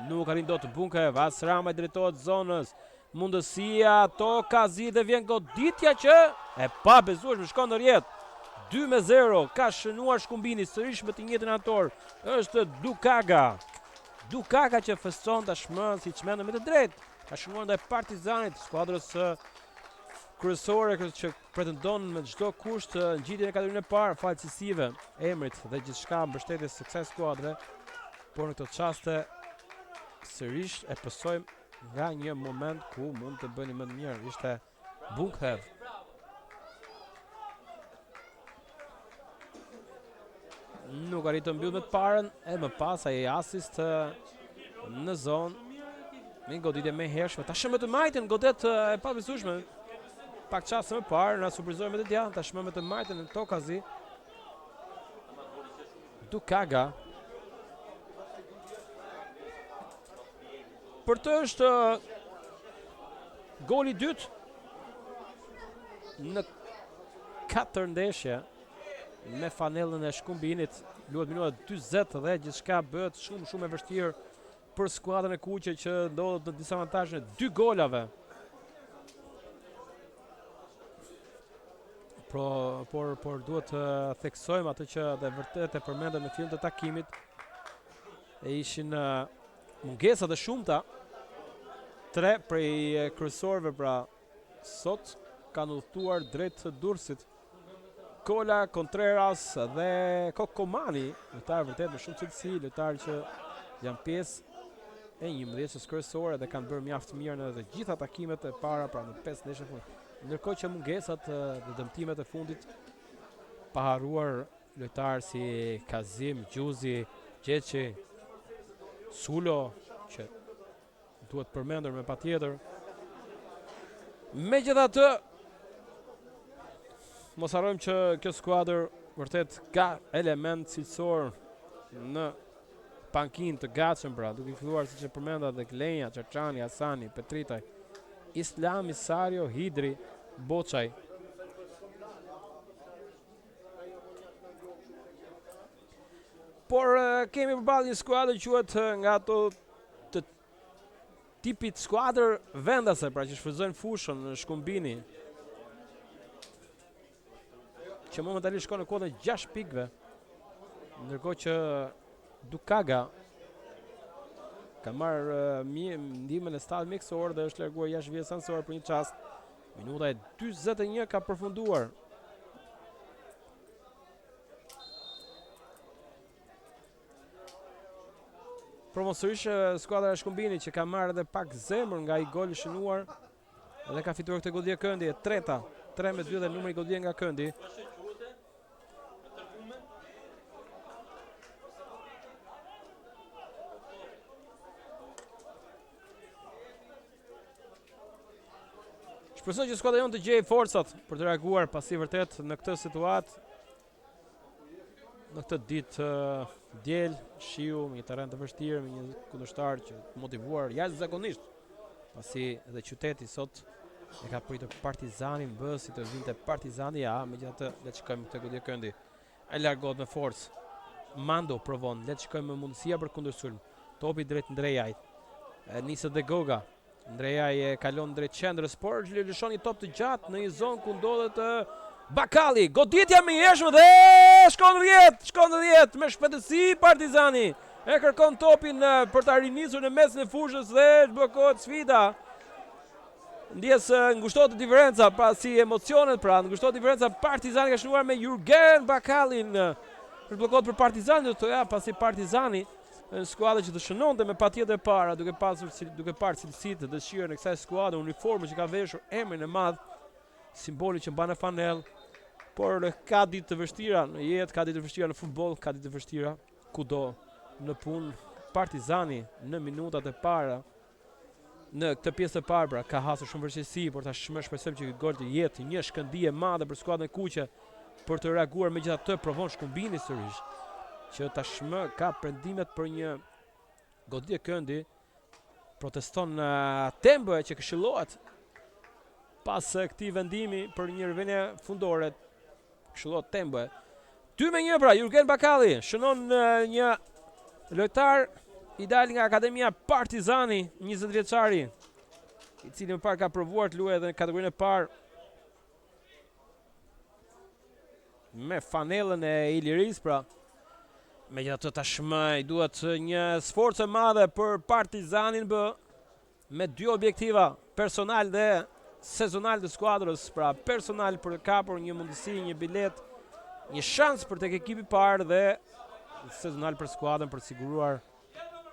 Nuk arrin dot Bunkev, Hasrama i drejtohet zonës. Mundësia, toka, zi dhe vjen goditja që e pa bezueshme shkon në rjet. 2-0, ka shënuar Shkumbini, sërish me të njëjtin autor. Është Dukaga. Dukaga që feston tashmë siç mendëm me të drejtë. Ka shënuar ndaj Partizanit, skuadrës kryesore që pretendon me çdo kusht ngjitjen e kategorinë e parë falësisive, emrit dhe gjithçka mbështetjes së kësaj skuadre. Por në këtë çaste sërish e pësojmë nga një moment ku mund të bëni më të mirë. Ishte Bunkev. Nuk arrit të mbyll me të parën, e më pas ai asist në zonë. Me goditje me hershme. Tash më të majtën godet e pabesueshme. Pak çaste më parë na surprizoi me të djathtë, tash më të majtën në Tokazi. Dukaga. Për të është goli i dytë në 4 ndeshje me fanellën e Shkumbinit. Luhet minuta 40 dhe gjithçka bëhet shumë e vështirë për skuadrën e kuqe që ndodhet në disavantazhin e 2 golave. Por duhet të theksojmë atë që dhe vërtet e përmendëm në fillim të takimit. E ishin mungesat e shumta. 3 prej kryesorëve pra sot kanë udhëtuar drejt Durrësit. Kola, Contreras dhe Kokomani, lojtarë vërtet me shumë cilësi, lojtarë që janë pjesë e një mbështetjes kryesore dhe kanë bërë mjaft mirë në të gjitha takimet e para, pra në 5 ndeshje fundit. Ndërkohë që mungesat dhe dëmtimet e fundit pa harruar lojtarë si Kazim, Gjuzi, Gjeçi, Sulo, që duhet përmendur me patjetër. Megjithatë, mos harrojmë që kjo skuadër vërtet ka element cilësor në pankinë të gatshëm, pra duke filluar siç e përmenda dhe Lenja, Çarçani, Hasani, Petritaj, Islami, Sario, Hidri, Boçaj. Por kemi përballë një skuadër që quhet nga ato të tipit skuadër vendase, pra që shfrytëzojnë fushën në Shkumbini, që momentalisht shkon në kodën 6 pikëve, ndërkohë që Dukaga ka marrë ndihmën e stadit mjekësor dhe është larguar jashtë vijës sansore për një çast. Minuta e 41 ka përfunduar. Promosërish skuadra e Shkumbinit që ka marrë edhe pak zemër nga i gol i shënuar dhe ka fituar këtë goditje këndi, e treta, 3-2 dhe numri i goditje nga këndi. Shpresoj që skuadra jonë të gjejë forcat për të reaguar pasi vërtet në këtë situatë, në këtë ditë diel, shiu, me një terren të vështirë, me një kundërshtar që motivuar jashtëzakonisht, pasi edhe qyteti sot e ka pritur Partizanin, mbës si të vinte Partizani, megjithatë le të shikojmë këtë goditje këndi. E largohet me forcë. Mando provon, le të shikojmë mundësia për kundërsulm. Topi drejt Ndrejajt. Nisët dhe Goga. Ndrejaj e kalon drejt qendrës, por lëshon një top të gjatë në një zonë ku ndodhet Bakalli. Goditja me jeshme dhe shkon rjet me shpejtësi Partizani. E kërkon topin për të rinisur në mesin e fushës dhe bllokohet sfida. Ndjes ngushtohet diferenca, pra si emocionet, pra ngushtohet diferenca. Partizani ka shënuar me Jurgen Bakallin. Është bllokohet për Partizanin, do ja pasi Partizani në skuadra që të shënonte me patjetër para, duke parë cilësitë dhe dëshirën e kësaj skuadre, uniformën që ka veshur, emrin e madh, simboli që mban në fanell, por ka ditë të vështira në jetë, ka ditë të vështira në futboll, ka ditë të vështira kudo në punë. Partizani në minutat e para, në këtë pjesë të parë, pra, ka hasur shumë vështirësi, por tashmë shpresojmë që ky gol të jetë një shkëndije e madhe për skuadrën e kuqe për të reaguar. Megjithatë provon Shkumbini sërish, që tashmë ka prendimet për një goditje këndi. Proteston Tembë që këshillohet pas këtij vendimi për një rivendje fundore. Këshillohet Tembë. 2-1 pra, Jurgen Bakalli shënon një lojtar i dal nga Akademia Partizani, 20 vjeçari, i cili më parë ka provuar të luajë edhe në kategorinë e parë me fanellën e Iliris, pra. Megjithatë tashmë i duhet një sforcë e madhe për Partizanin me 2 objektiva, personal dhe sezonal të skuadrës, pra personal për të kapur një mundësi, një bilet, një shans për tek ekipi i parë dhe sezonal për skuadrën për të siguruar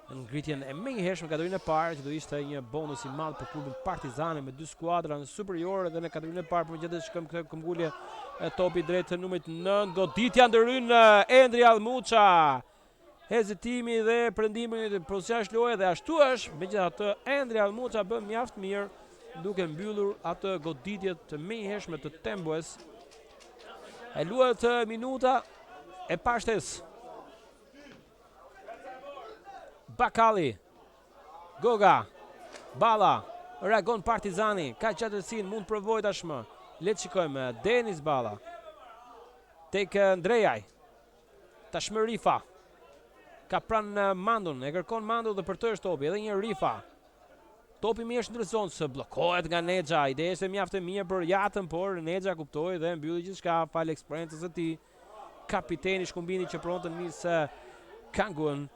ngritjen e menjëhershme në kategorinë e parë, që do ishte një bonus i madh për klubin Partizani me 2 skuadra në superiore dhe në kategorinë e parë, por megjithatë këtë këmbgulje e topi drejt numrit 9, goditja ndërhyn Endri Almuça. Hezitimi dhe prendimi në pozicion lojë dhe ashtu është, megjithatë Endri Almuça bën mjaft mirë duke mbyllur atë goditje të menjëhershme të Tembues. E luhet minuta e pashtes. Bakalli, Goga, Balla, reagon Partizani, ka qatërsin, mund të provoj tashmë. Le të shikojmë, Denis Balla, tek Ndrejaj, tashmë Rifa, ka pranë Mandun, e kërkon Mandu dhe për të është topi, edhe një Rifa. Topi mirë është ndërzonë, së blokohet nga Nexha, ide është e mjaftë e mirë për Jatën, por Nexha kuptoi dhe mbylli gjithçka fal eksperiencës së tij. Kapiteni Shkumbini që pronte të nisë Kangun.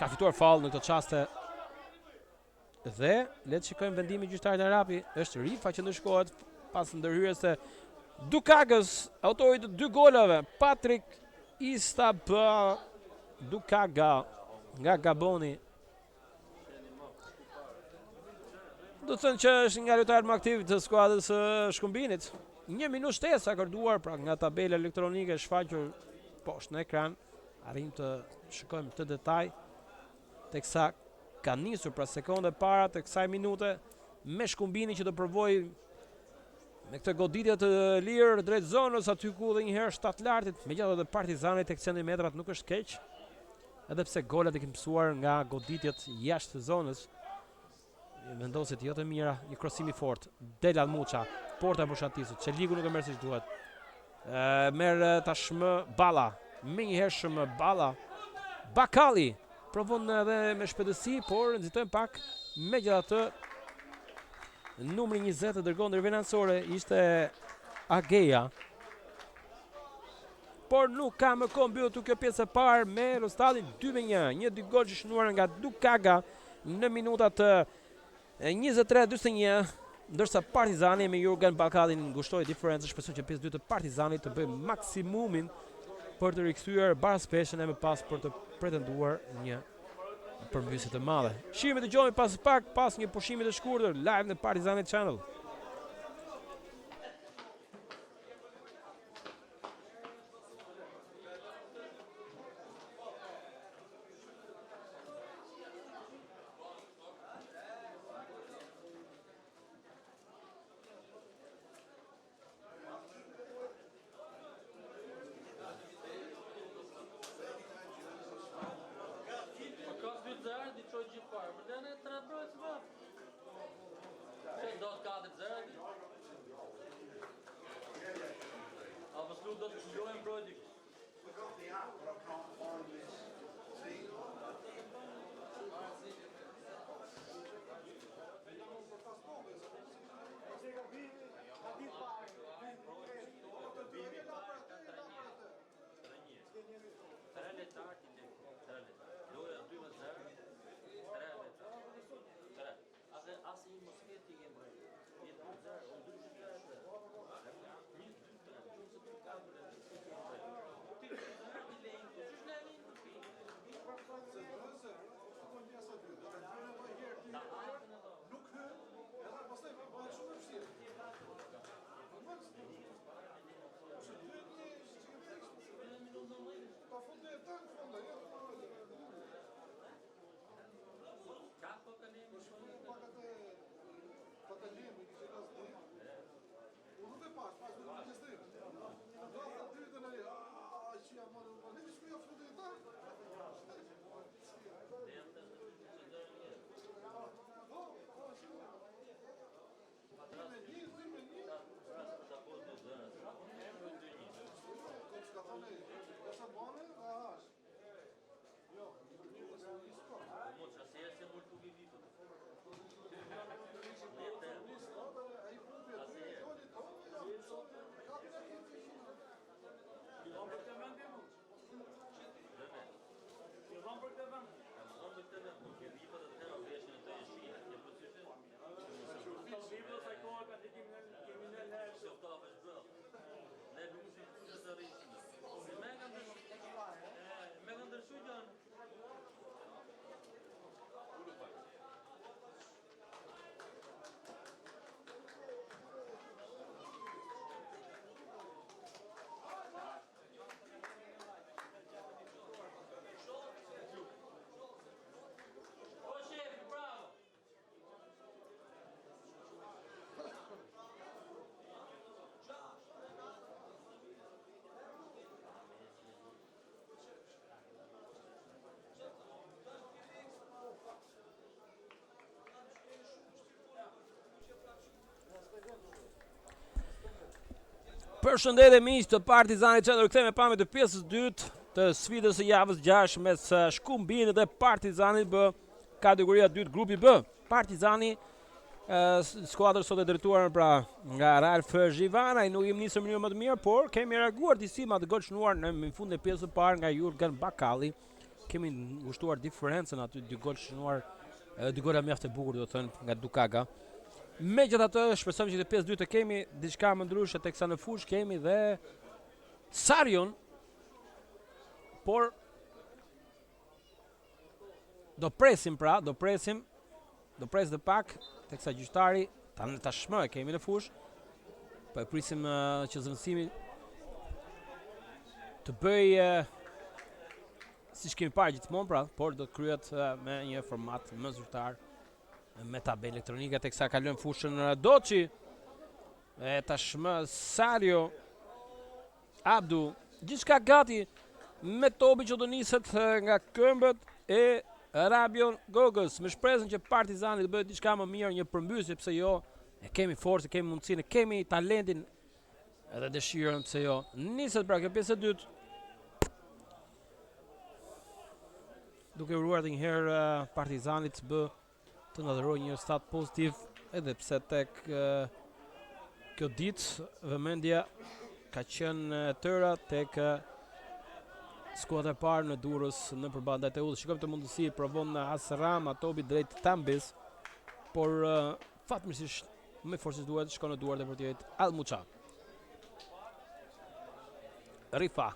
Ka fituar faull në këtë çaste. Dhe le të shikojmë vendimin e gjyqtarit Arapi, është Rifa që ndëshkohet pas ndërhyrjes së Dukagës, autori të 2 golave, Patrick Istaba Dukaga nga Gaboni. Do të thënë që është nga lojtarët më aktiv të skuadrës së Shkumbinit. 1 minutë shtesë akorduar pra nga tabela elektronike shfaqur poshtë në ekran. Arrim të shikojmë të detaj teksa ka nisur pra sekonde para të kësaj minute me Shkumbinin që do provoj me këtë goditje të lirë drejt zonës aty ku dhe njëherë 7 lartit. Megjithatë edhe Partizani tek centimetrat nuk është keq, edhe pse golat e kemi mësuar nga goditjet jashtë zonës. Vendoset jo të mira, një krosim i fort. Del Almuça, porta për shatisut, Çeliku nuk e merr siç duhet. Merr tashmë Balla, menjëhershëm Balla. Bakalli provon edhe me shpejtësi, por nxitojmë pak. Megjithatë numri 20 të dërgon ndër venancore ishte Ageja. Por nuk ka më kohë mbyllur kjo pjesë e parë me rezultatin 2-1. Një 2 gol që shënuar nga Dukaga në minutat 23-41, ndërsa Partizani me Jurgen Bakallin ngushtoi diferencën. Shpresoj që pjesë 2 të Partizanit të bëjë maksimumin për të rikthyer Baraspeshën e më pas për të pretenduar një përmbysje të madhe. Shihemi dëgjojmë pas një pushimi të shkurtër live në Partizani Channel. Përshëndetje miq të Partizanit, që ndërkthehemi pamje të pjesës dytë të sfidës së javës 6 mes Shkumbinit dhe Partizanit B, kategoria 2 grupi B. Partizani skuadra sot e drejtuar pra nga Ralf Zhivana, nuk jemi nisur në mënyrë më të mirë, por kemi reaguar disi me atë gol shënuar në fund të pjesës së parë nga Jurgen Bakalli. Kemi ngushtuar diferencën aty, dy gol shënuar, dy gola mjaft e bukur do të thënë nga Dukaga. Megjithatë, shpresojmë që të pjesë 2 të kemi diçka më ndryshe, teksa në fush kemi dhe Sarion, por do presim dhe pak, teksa gjyqtari tashmë e kemi në fush, po e prisim që zëvendësimi të bëj siç kemi parë gjithmonë pra, por do të kryhet me një format më zyrtar, me tabelë elektronike, teksa kalojmë fushën Doçi, e tashmë Sario, Abdu, gjithçka gati me topi që do niset nga këmbët e Rabion Gogës, me shpresën që Partizani të bëhet diçka më mirë, një përmbysje, pse jo, e kemi forcë, kemi mundësinë, kemi talentin edhe dëshirën, pse jo. Niset pra kjo pjesë e dytë. Duke uruar edhe një herë Partizanit bë të ndërrojë një stat pozitiv, edhe pse tek kjo ditë vëmendja ka qenë tëra tek skuadra e parë në Durrës në përballë ndaj Teut. Shikojmë të mundësi provon Asrama topi drejt Tambis, por fatmirësisht me forcë duhet shkon në duart e portierit Al Muça. Rifa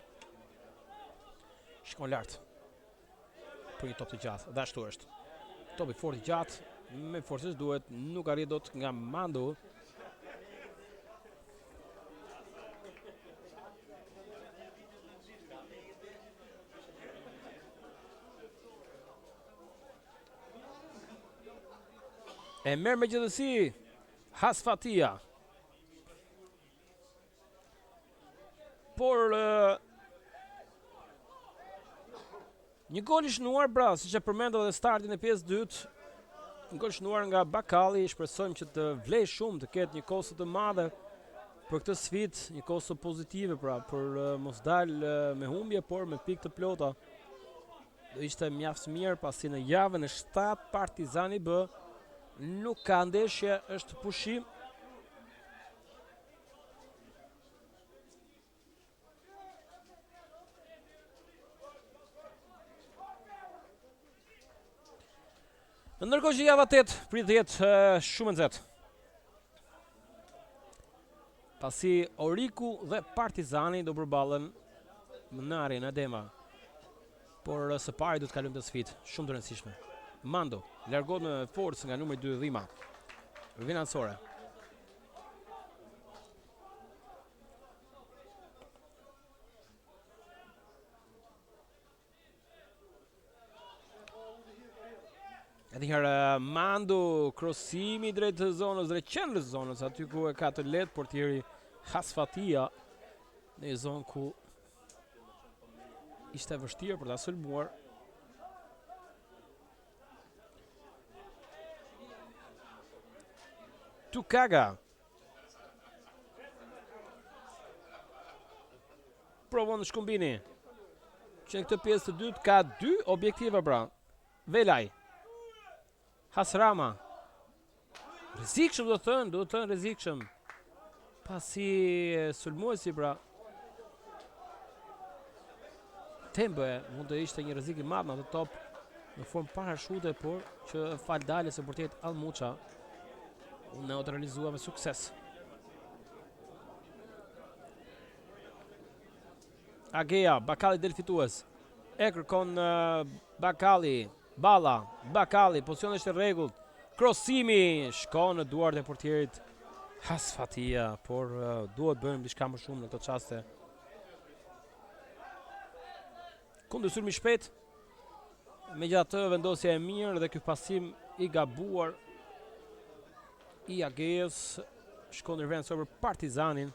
shkon lart për një top të gjatë, dhe ashtu është. Topi fort i gjatë, me forcës duhet, nuk arrit dot nga Mando. E merr me gjithësi Hasfatia. Por një gol i shënuar pra, siç e përmendëm edhe startin e pjesës dytë, një gol shënuar nga Bakalli, shpresojmë që të vlej shumë, të ketë një kosë të madhe për këtë sfidë, një kosë pozitive pra, për mos dalë me humbje, por me pikë të plota. Do ishte mjaft mirë, pasi në javën e 7 Partizani B nuk ka ndeshje, është pushim. Ndërkohë që java 8 pritet të jetë shumë e nxehtë. Pasi Oriku dhe Partizani do përballen në Arena Dema. Por së pari do të kalojmë të sfidë shumë të rëndësishme. Mando largohet me forcë nga numri 2 Dhima. Vinansore. Edhe herë Mando, krosimi drejt zonës, drejt qendrës zonës, aty ku e ka të lehtë portieri Hasfatia, në një zonë ku ishte vështirë për ta sulmuar. Dukaga provon në Shkumbini, që në këtë pjesë të dytë ka 2 objektive pra. Velaj, Hasrama, rrezikshëm do të thënë rrezikshëm, pasi sulmuesi pra Tembe mund të ishte një rrezik i madh në atë top në formë parashute, por që fal daljes së portierit Al Muça u neutralizua me sukses. Agea, Bakalli del fitues. E kërkon Bakalli, Balla, Bakalli, pozicioni është i rregullt. Krosimi shkon në duart e portierit Hasfatia, por duhet bëjmë diçka më shumë në këtë çaste. Kundërsulmi shpejt, megjithatë vendosja e mirë dhe ky pasim i gabuar i Ageës shkon në vend për Partizanin.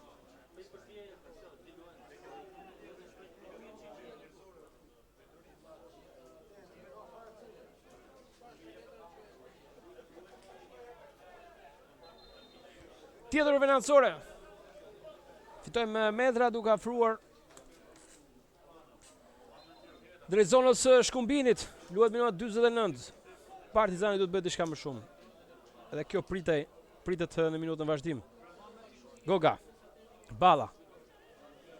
Tjetër venancore. Fitojmë metra duke afruar drejt zonës shkumbinit. Luhet minuta 49. Partizani duhet bëjë diçka më shumë. Edhe kjo pritet në minutën vazhdim. Goga. Balla.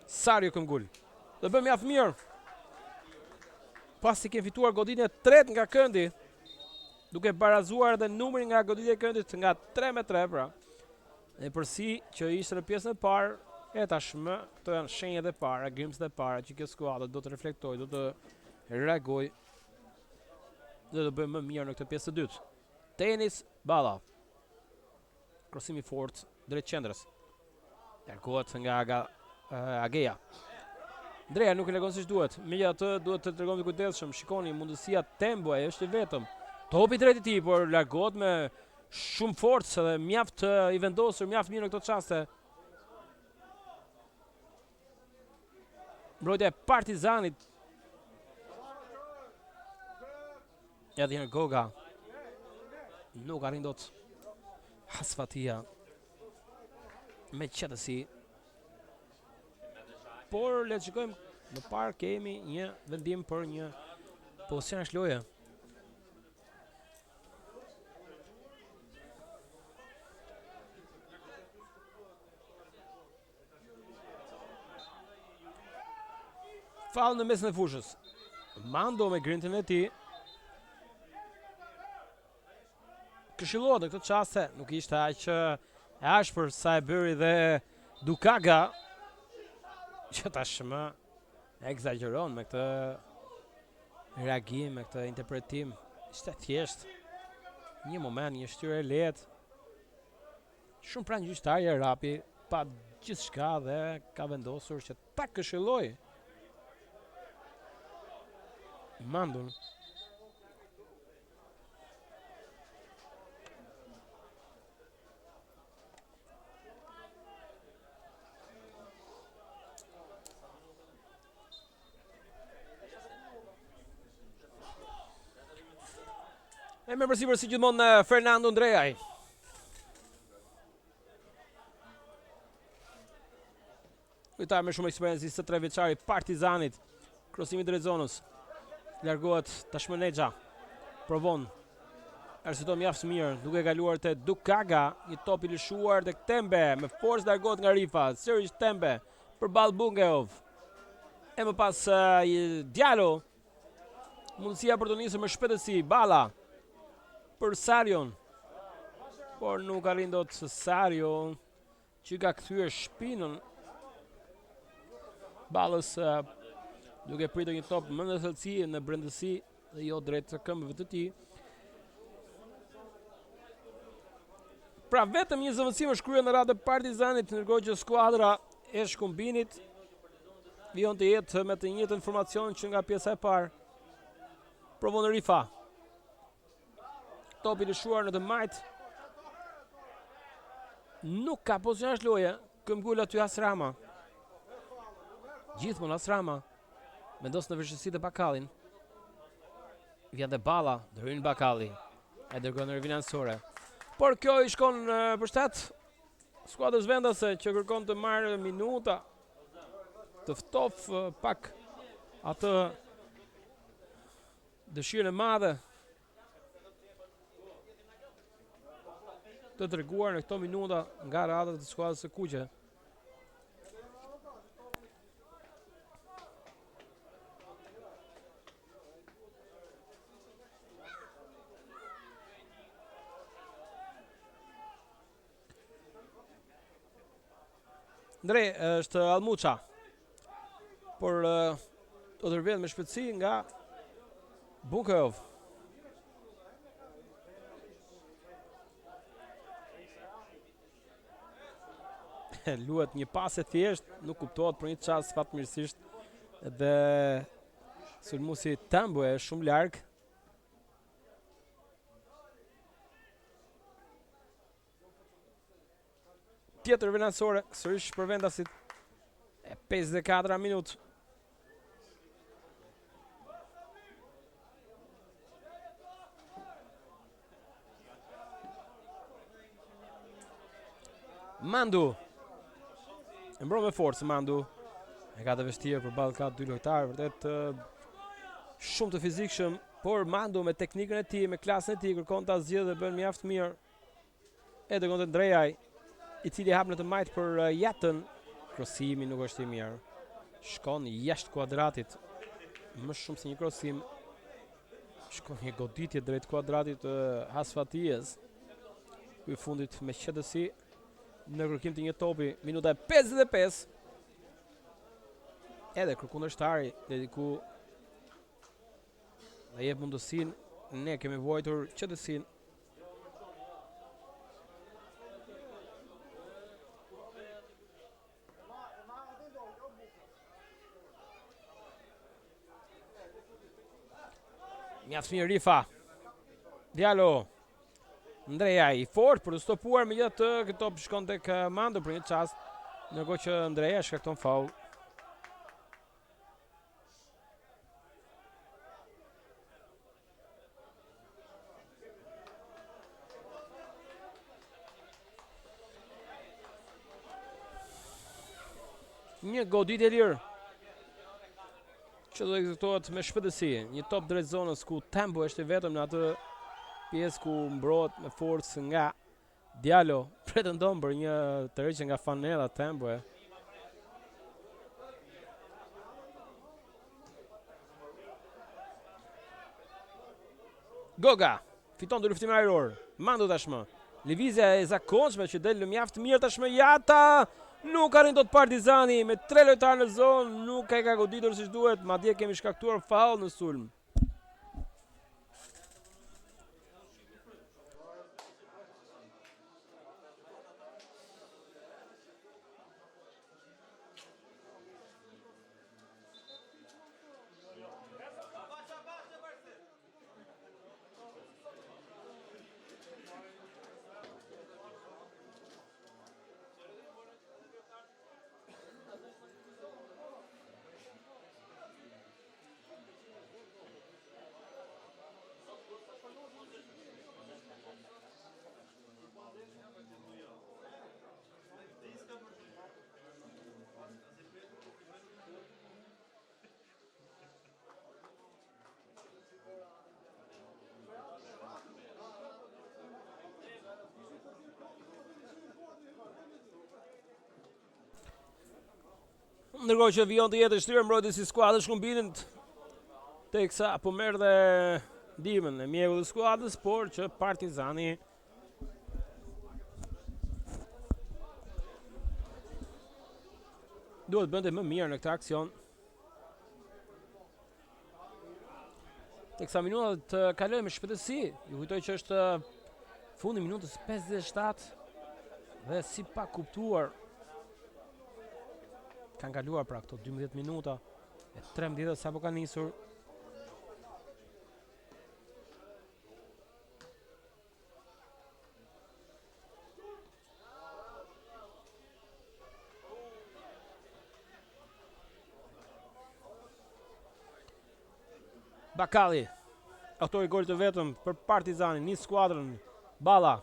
Sario këmbgul. Do bëjmë mjaft mirë. Pasi ke fituar goditjen e tretë nga këndi, duke barazuar edhe numrin nga goditja e këndit nga 3-3 pra. E përsi që ishte në pjesën e parë, e tashmë këto janë shenjat e para, grimcat e para që kjo skuadër do të reflektojë, do të reagojë dhe do bëjmë më mirë në këtë pjesë të dytë. Tenis Balla. Krosimi fort drejt qendrës. Largohet nga Ageja. Ndreja nuk e legon siç duhet. Megjithatë duhet të tregoni kujdesshëm. Shikoni mundësia tempo është i vetëm. Topi drejt i tij, por largohet me shumë forcë dhe mjaft i vendosur, mjaft mirë në këto çaste. Mbrojtja e Partizanit. Edhir Goga. Nuk arrin dot Hasfatia me qetësi. Por le të shikojmë, më parë kemi një vendim për një pozicion shloje. Faull në mesën e fushës. Mando me grintin e tij. Këshillohet në këtë çaste, nuk ishte aq e ashpër sa e bëri dhe Dukaga, që tashmë egzageron me këtë reagim, me këtë interpretim. Ishte thjesht një moment, një shtyrë e lehtë. Shumë pranë gjyqtari Rapi pa gjithçka dhe ka vendosur që ta këshillojë Mandun. E me përsipër si gjithmonë Fernando Ndrejaj. Lojtar me shumë eksperiencë, 23 vjeçari Partizanit. Krosimi drejt zonës. Largohet tashmë Nexha. Provon. Arsiton mjaft mirë, duke kaluar te Dukaga, një top i lëshuar tek Tembe, me forcë largohet nga Rifa. Sërish Tembe përballë Bungeov. E më pas Diallo. Mundësia për të nisur me shpejtësi, Balla për Sarion, por nuk arrin dot Sario, që ka kthyer shpinën Ballës, duke pritur një top më në thellësi, në brendësi dhe jo drejt këmbëve të tij. Pra vetëm një zëvendësim është kryer në radhë të Partizanit, ndërkohë që skuadra e Shkumbinit vijon të jetë me të njëjtën formacion që nga pjesa e parë. Provon Rifa. Topi lëshuar në të majt. Nuk ka pozicion shloje. Këmbgul aty Asrama. Gjithmonë Asrama vendos në vështirësi të Bakallin. Vjen dhe Balla, ndryn Bakalli. E dërgon në rivinanësore. Por kjo i shkon për shtat skuadrës vendase që kërkon të marrë minuta, të ftof pak atë dëshirën e madhe të treguar në këto minuta nga radhët të skuadrës së kuqe. Ndre është Almuça, por do të rrjedh me shpejtësi nga Bungeov. Luhet një pas e thjesht, nuk kuptohet për një çast fatmirësisht dhe sulmuesi Tambo është shumë larg. Tjetër venasore, sërish për vendasit. 54 minutë. Mandu. E mbron me forcë Mandu. E ka të vështirë përballë ka dy lojtarë, vërtet shumë të fizikshëm, por Mandu me teknikën e tij, me klasën e tij kërkon ta zgjidhë dhe bën mjaft mirë. E dërgon te Ndrejaj, i cili hap në të majt për Jatën. Krosimi nuk është i mirë. Shkon jashtë kuadratit. Më shumë se një krosim. Shkon një goditje drejt kuadratit të Hasfatijes. Ky fundit me qetësi në kërkim të një topi, minuta e 55. Edhe kërkundërshtari dediku dhe jep mundësinë, ne kemi vuajtur qetësinë. Mjaft mirë Rifa. Diallo. Ndreja i fort për të stopuar, megjithatë ky top shkon tek Mandu për një çast, ndërkohë që Ndreja shkakton faull. Një goditje e lirë që do ekzekutohet me shpejtësi, një top drejt zonës ku tempo është i vetëm në atë pjesë ku mbrohet me forcë nga Diallo, pretendon për një tërheqje nga fanella tempo. Goga fiton ndërluftim ajror. Mandu tashmë. Lëvizja e zakonshme që del mjaft mirë tashmë Jata. Nuk arrin dot Partizani me 3 lojtarë në zonë, nuk e ka goditur siç duhet, madje kemi shkaktuar faull në sulm. Ndërkohë që vijon të jetë shtrirë mbrojtësi si skuadrë shkumbinit, teksa po merr dhe ndihmën e mjeku të skuadrës, por që Partizani duhet bënte më mirë në këtë aksion. Teksa minutat kalojnë me shpejtësi, ju kujtoj që është fundi minutës 57 dhe si pa kuptuar kanë kaluar pra këto 12 minuta e 13 sa po ka nisur. Bakalli, autori gol të vetëm për Partizanin, një skuadrën, Balla.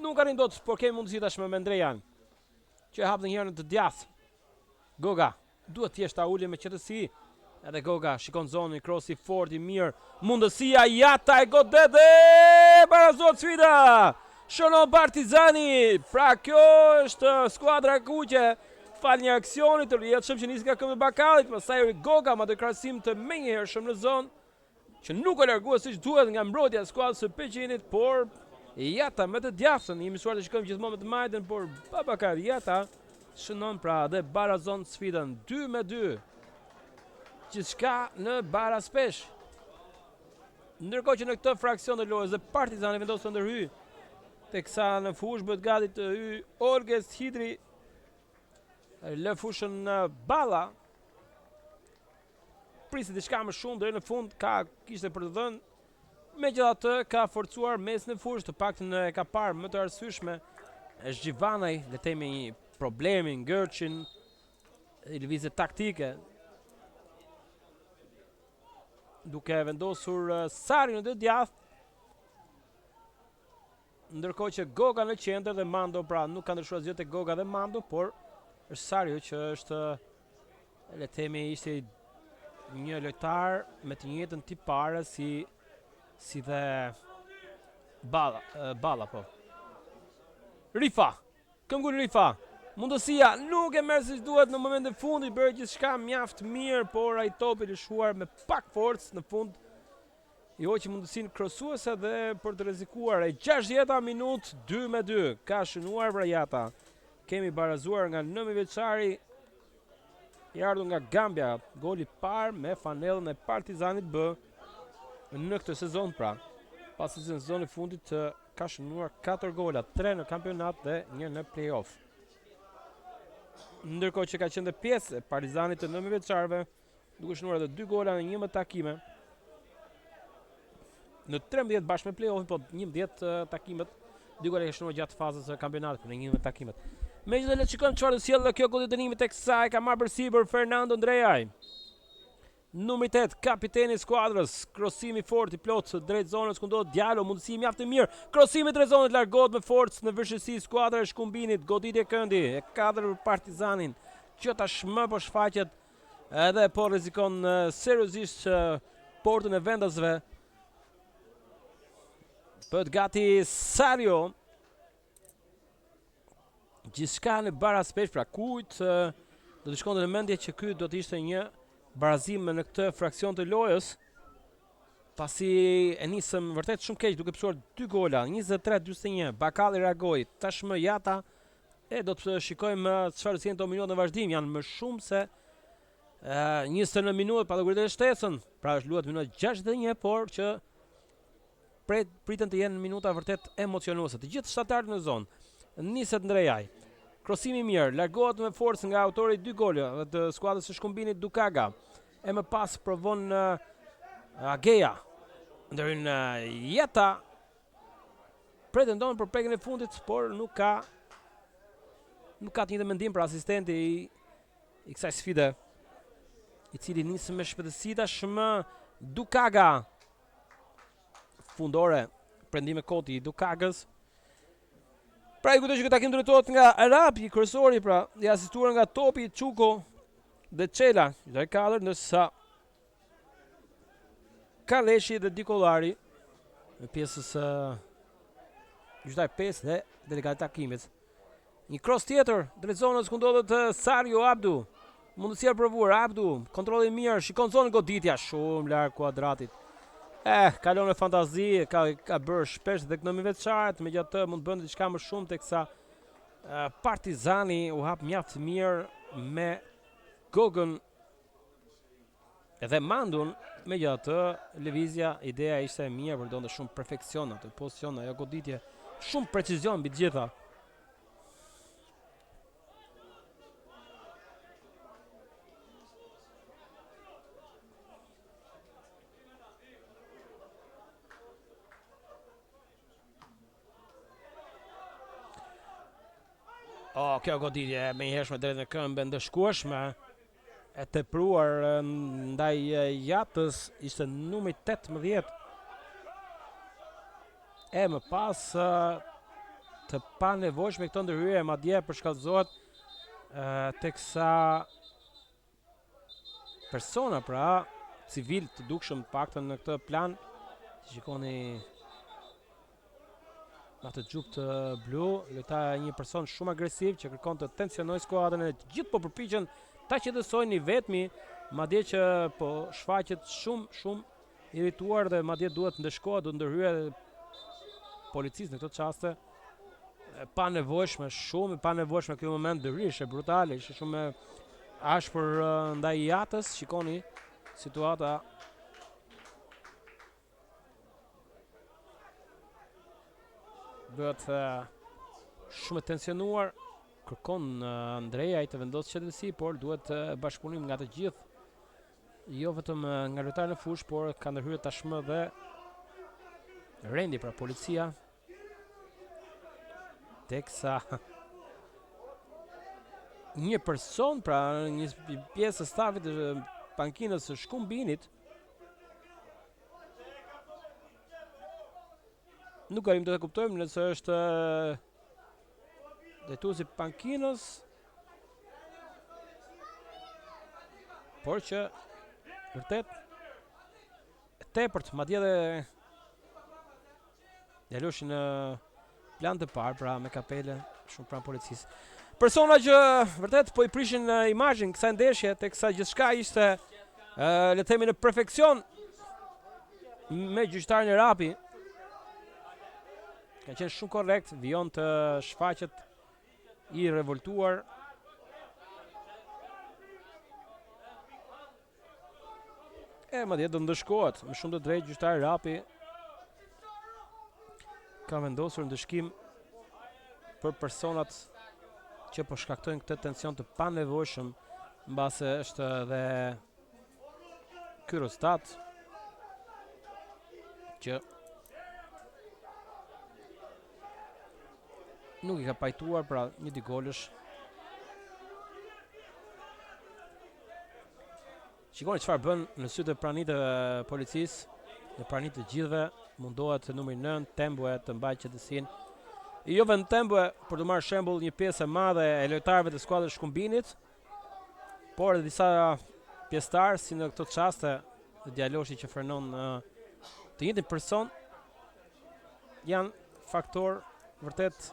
Nuk arrin dot, por kemi mundësi tashmë me Ndrejan, që hap një herë në të djathtë. Goga, duhet thjesht ta ulje me qetësi. Edhe Goga shikon zonën, krosi fort i mirë. Mundësia Jata e godet dhe barazot sfida. Shënon Partizani. Pra kjo është skuadra kuqe. Fal një aksioni të rrjedhshëm që nisi nga këmbë Bakallit, pastaj Goga me krahasim të menjëhershëm në zonë, që nuk e largua siç duhet nga mbrojtja e skuadrës së Peqinit, por Jata me të djathtën, jemi mësuar të shikojmë gjithmonë me të majtën, por Babakar Jata shënon pra dhe barazon sfidën 2-2. Gjithçka në baraz pesh. Ndërkohë që në këtë fraksion të lojës dhe Partizani vendos të ndërhyj, teksa në fushë bëhet gati të hyj Orges Hidri, lë fushën në Balla. Prisi diçka më shumë deri në fund, kishte për të dhënë. Megjithatë ka forcuar mes në fushë, të paktën e ka parë më të arsyeshme është Gjivanaj, le të themi një problemi ngërçin i lëvizje taktike, duke vendosur Sari në të djathtë, ndërkohë që Goga në qendër dhe Mando, pra nuk ka ndryshuar asgjë tek Goga dhe Mando, por është Sario që është le të themi ishte një lojtar me të njëjtën tipare si dhe Balla po. Rifa. Këmbgul Rifa. Mundësia nuk e merr siç duhet në momentin e fundit, bëri gjithçka mjaft mirë, por ai topi lëshuar me pak forcë në fund. I hoqi mundësinë krosuese dhe për të rrezikuar e 60 minutë 2-2. Ka shënuar Vrajata. Kemi barazuar nga 9 vjeçari i ardhur nga Gambia, goli parë me fanellën e Partizanit B në këtë sezon pra. Pasi në sezonin e fundit ka shënuar 4 gola, 3 në kampionat dhe 1 në play-off. Ndërkohë që ka qenë pjesë e Partizanit të 9 vjeçarëve, duke shënuar edhe 2 gola në 11 takime. Në 13 bashkë me play-off, po 11 takimet, 2 gola ka shënuar gjatë fazës së kampionatit në 11 takimet. Megjithatë le të shikojmë çfarë sjell kjo gol i dënimit tek saj, ka marrë përsipër Fernando Andreaj. Numri 8, kapiteni i skuadrës, krosimi fort i plot drejt zonës ku ndodhet Diallo, mundësi mjaft e mirë. Krosimi drejt zonës largohet me forcë në vështirësi skuadra e Shkumbinit, goditje këndi e 4 për Partizanin, që tashmë po shfaqet edhe po rrezikon seriozisht portën e vendasve. Bëhet gati Sario. Gjithçka në baraspesh, pra kujt do të shkonte në mendje që ky do të ishte një barazim në këtë fraksion të lojës, pasi e nisëm vërtet shumë keq duke psuar 2 gola, 23-41, Bakalli reagoi, tashmë Jata e do të shikojmë çfarë sjellin këto minuta në vazhdim, janë më shumë se 29 minuta pa llogaritë shtesën, pra është luhet minuta 61, por që pritën të jenë minuta vërtet emocionuese. Të gjithë shtatarët në zonë, niset Ndrejaj. Krosimi mirë, largohet me forcë nga autori 2 golëve të skuadrës së Shkumbinit Dukaga. E më pas provon Ageja. Ndërhyn Jeta pretendon për prekën e fundit, por nuk ka të njëjtën mendim për asistenti i kësaj sfide, i cili nis me shpejtësi tashmë Dukaga. Fundore prendime koti i Dukagës. Pra i kujtoj që këtë takim drejtohet nga Arapi, kryesori, pra i asistuar nga topi Çuko dhe Çela, i 4, ndërsa Kaleshi dhe Dikolari në pjesës gjyqtar 5 dhe delegat takimit. Një cross tjetër drejt zonës ku ndodhet Sario Abdu. Mundësia provuar Abdu, kontrolli mirë, shikon zonën goditja shumë larg kuadratit. Kalon me fantazi, ka bërë shpesh dhe këtë vjeçarët, megjithatë mund të bënte diçka më shumë teksa Partizani u hap mjaft mirë me Gogën edhe Mandun, megjithatë lëvizja, ideja ishte e mirë, por donte shumë perfeksion atë pozicion, ajo goditje, shumë precizion mbi të gjitha. Kjo goditje me njëhershme drejt në këmbë ndëshkueshme, e tepruar ndaj Jatës, ishte numri 18. E më pas të panevojshme këto ndërhyrje, madje përshkallëzohet teksa persona, pra civil të dukshëm të paktën në këtë plan, shikoni atë xhupt blu, lojtar një person shumë agresiv që kërkon të tensionojë skuadrën, e gjithë po përpiqen ta qetësojnë i vetmi, madje që po shfaqet shumë irrituar dhe madje duhet ndeshkohet, do ndërhyjë policisë në këtë çaste. Pa nevojshme, shumë pa nevojshme ky moment, ndërhyrje brutale, ishte shumë ashpër ndaj Jatës, shikoni situata. Bëhet shumë tensionuar, kërkon Andreja i të vendosë qetësi, por duhet bashkëpunim nga të gjithë, jo vetëm nga lojtarët në fushë, por ka ndërhyrë tashmë dhe rendi, pra policia, teksa një person, pra një pjesë e stafit të pankinës së Shkumbinit, nuk arrim të kuptojmë nëse është drejtuesi pankinës por që vërtet tepërt, madje edhe Djalushi në plan të parë, pra me kapele, shumë pranë policisë. Persona që vërtet po i prishin imazhin kësaj ndeshje, teksa gjithçka ishte le të themi në perfekcion me gjyqtarin e Rapi. Ka qenë shumë korrekt, vijon të shfaqet i revoltuar. Madje do ndëshkohet, me shumë të drejtë gjyqtari Rapi ka vendosur ndëshkim për personat që po shkaktojnë këtë tension të panevojshëm, mbase është edhe ky Rostat që nuk i ka pajtuar, pra një dy golësh. Shikoni çfarë bën në sytë e pranit të policisë, në pranit të gjithëve, mundohet numri 9 Tembue të mbajë qetësinë. Jo vetëm Tembue, për të marrë shembull një pjesë e madhe e lojtarëve të skuadrës Shkumbinit, por edhe disa pjesëtarë, si në këto çaste Djaloshi që frenon të njëjtin person, janë faktor vërtet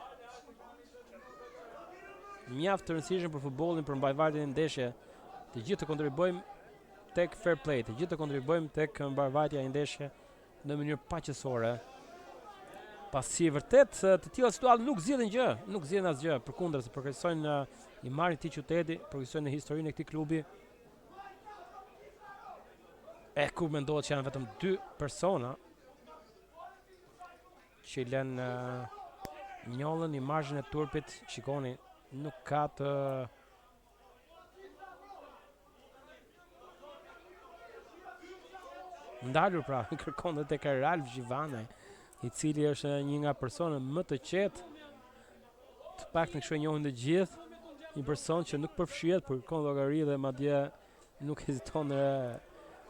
mjaft të rëndësishëm për futbollin, për mbajtjen e ndeshje. Të gjithë të kontribuojmë tek fair play, të gjithë të kontribuojmë tek mbarvajtja e ndeshje në mënyrë paqësore. Pasi vërtet të tilla situatë nuk zgjidhin gjë, nuk zgjidhin asgjë, përkundër se përkeqësojnë imarin e këtij qyteti, përkeqësojnë historinë e këtij klubi. Kur mendohet që janë vetëm 2 persona që lënë njollën imazhin e turpit, shikoni, nuk ka të ndalur, pra kërkon dhe tek Ralf Zhivane, i cili është një nga personat më të qetë, të paktën kështu e njohin të gjithë, një person që nuk përfshihet, por kërkon llogari dhe madje nuk heziton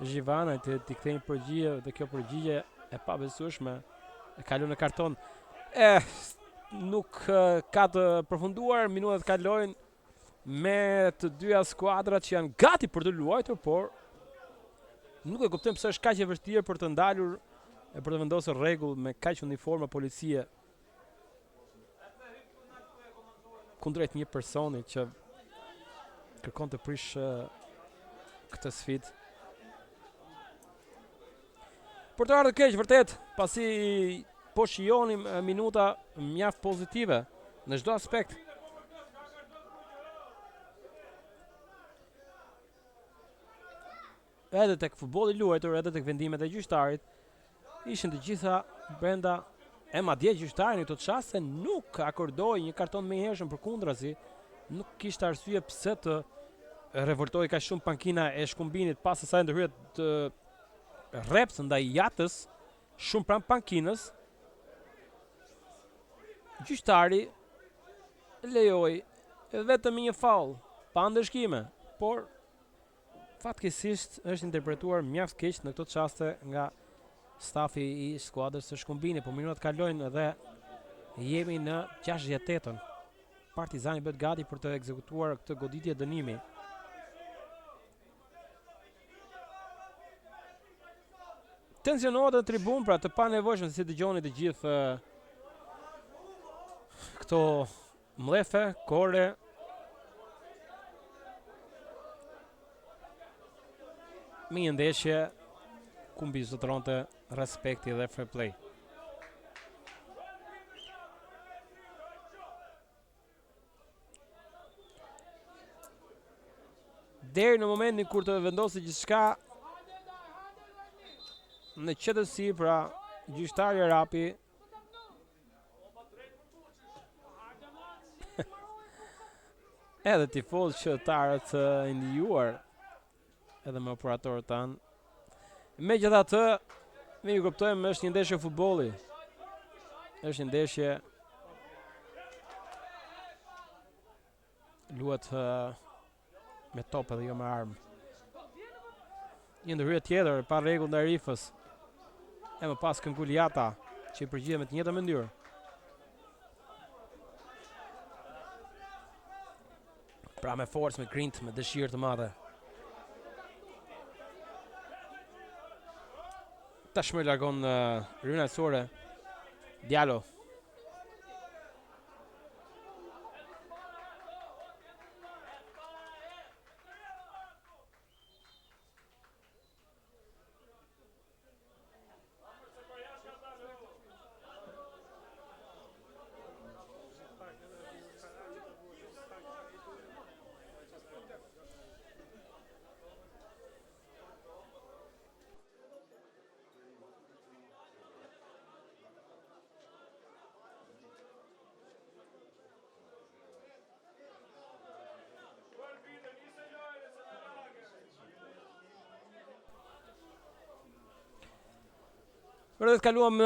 Zhivana të kthejë një përgjigje, dhe kjo përgjigje e pabesueshme e kalon në karton. Nuk ka të përfunduar, minutat kalojnë me të dyja skuadrat që janë gati për të luajtur, por nuk e kuptojmë pse është kaq e vështirë për të ndalur e për të vendosur rregull me kaq uniforma policie kundrejt një personi që kërkon të prish këtë sfidë. Por të ardhur keq vërtet, pasi po shijonim minuta mjaft pozitive në çdo aspekt. Edhe tek futbolli luajtur, edhe tek vendimet e gjyqtarit, ishin të gjitha brenda, e madje gjyqtari në këtë çast nuk akordoi një karton më i hershëm, përkundrazi, nuk kishte arsye pse të revoltoi kaq shumë pankina e Shkumbinit pas asaj ndërhyrje të rrept ndaj Jatës, shumë pranë pankinës. Gjyqtari lejoi vetëm një faull, pa ndëshkime, por fatkeqësisht është interpretuar mjaft keq në këto çaste nga stafi i skuadrës së Shkumbinit, po minutat kalojnë dhe jemi në 68-ën. Partizani bëhet gati për të ekzekutuar këtë goditje dënimi. Tensionohet në tribun, pra të panevojshëm, si dëgjoni të gjithë këto mlefe, kore. Me një ndeshje ku mbi zotëronte respekti dhe fair play. Deri në momentin kur të vendosi gjithçka në qetësi, pra gjyqtari Rapi edhe tifozë qytetarët e ndijuar, edhe me operatorët tanë. Megjithatë, ne ju kuptojmë, është një ndeshje futbolli. Është një ndeshje luhet me topë dhe jo me armë. Një ndërhyrje tjetër pa rregull ndaj Rifës. E më pas Kënguliata, që i përgjigjet me të njëjtën mënyrë. Pra me forcë, me grint, me dëshirë të madhe. Tashmë largon Rryna Sore. Diallo. Për të kaluam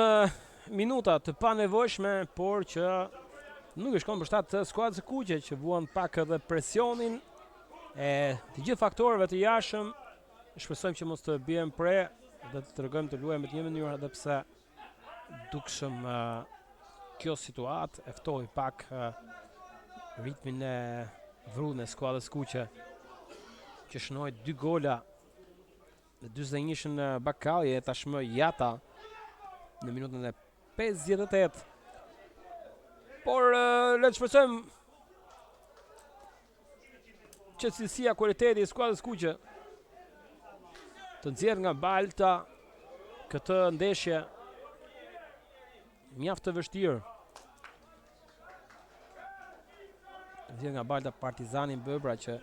minuta të panevojshme, por që nuk i shkon për shtat të skuadrës së kuqe që vuan pak edhe presionin e të gjithë faktorëve të jashtëm. Shpresojmë që mos të bien pre dhe të tregojmë të luajmë në një mënyrë edhe pse dukshëm kjo situatë e ftoi pak ritmin e vrun e skuadrës kuqe që shënoi 2 gola në 41-shën Bakalje, tashmë Jata në minutën e 58. Por le të shpresojmë që cilësia, kualiteti e skuadrës kuqe të nxjerrë nga Balta këtë ndeshje mjaft të vështirë. Nxjerrë nga Balta Partizanin Bëbra që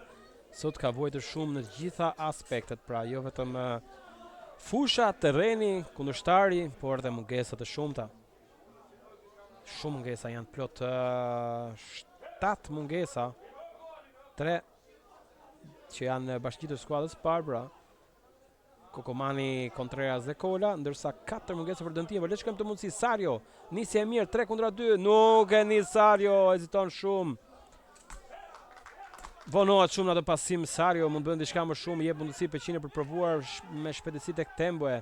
sot ka vuajtur shumë në të gjitha aspektet, pra jo vetëm fusha, terreni, kundërshtari, por edhe mungesa të shumta. Shumë mungesa janë, plot 7 mungesa, 3 që janë bashkitë të skuadrës parë, pra Kokomani, Contreras dhe Kola, ndërsa 4 mungesa për dëmtim. Le të shkojmë të mundësi. Sario, nisje e mirë, 3-2, nuk e nis Sario, heziton shumë. Vonohet shumë në atë pasim. Sario mund bëjnë diçka më shumë, jep mundësi Peqine për provuar me shpejtësi tek Tembue,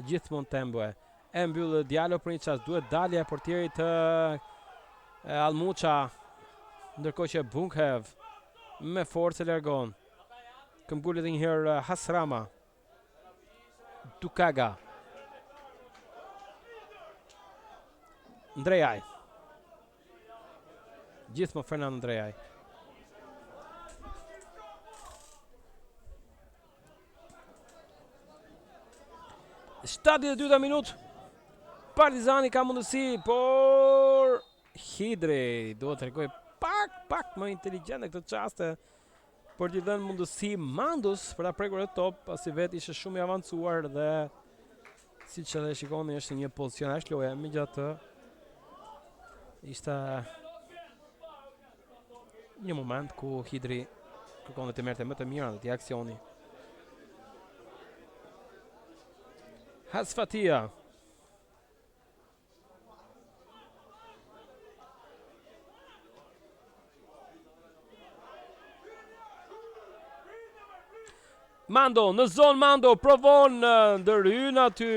gjithmonë Tembue. E mbyll Diallo për një çast, duhet dalja e portierit Almuça, ndërkohë që Bunkhev me forcë largon. Këmbgullet edhe një herë Hasrama. Dukaga. Ndrejaj. Gjithmonë Fernand Ndrejaj. Shtadit e dyta minut. Partizani ka mundësi, por Hidri duhet të tregoj pak më inteligjent në këtë çaste për t'i dhënë mundësi Mandus për ta prekur atë top, pasi vetë ishte shumë i avancuar dhe siç edhe shikoni është në një pozicion ashtu loje, megjithatë ishte një moment ku Hidri kërkon të merrte më të mira në këtë aksioni. Hasfatia. Mando, në zonë Mando, provon ndërhyn aty.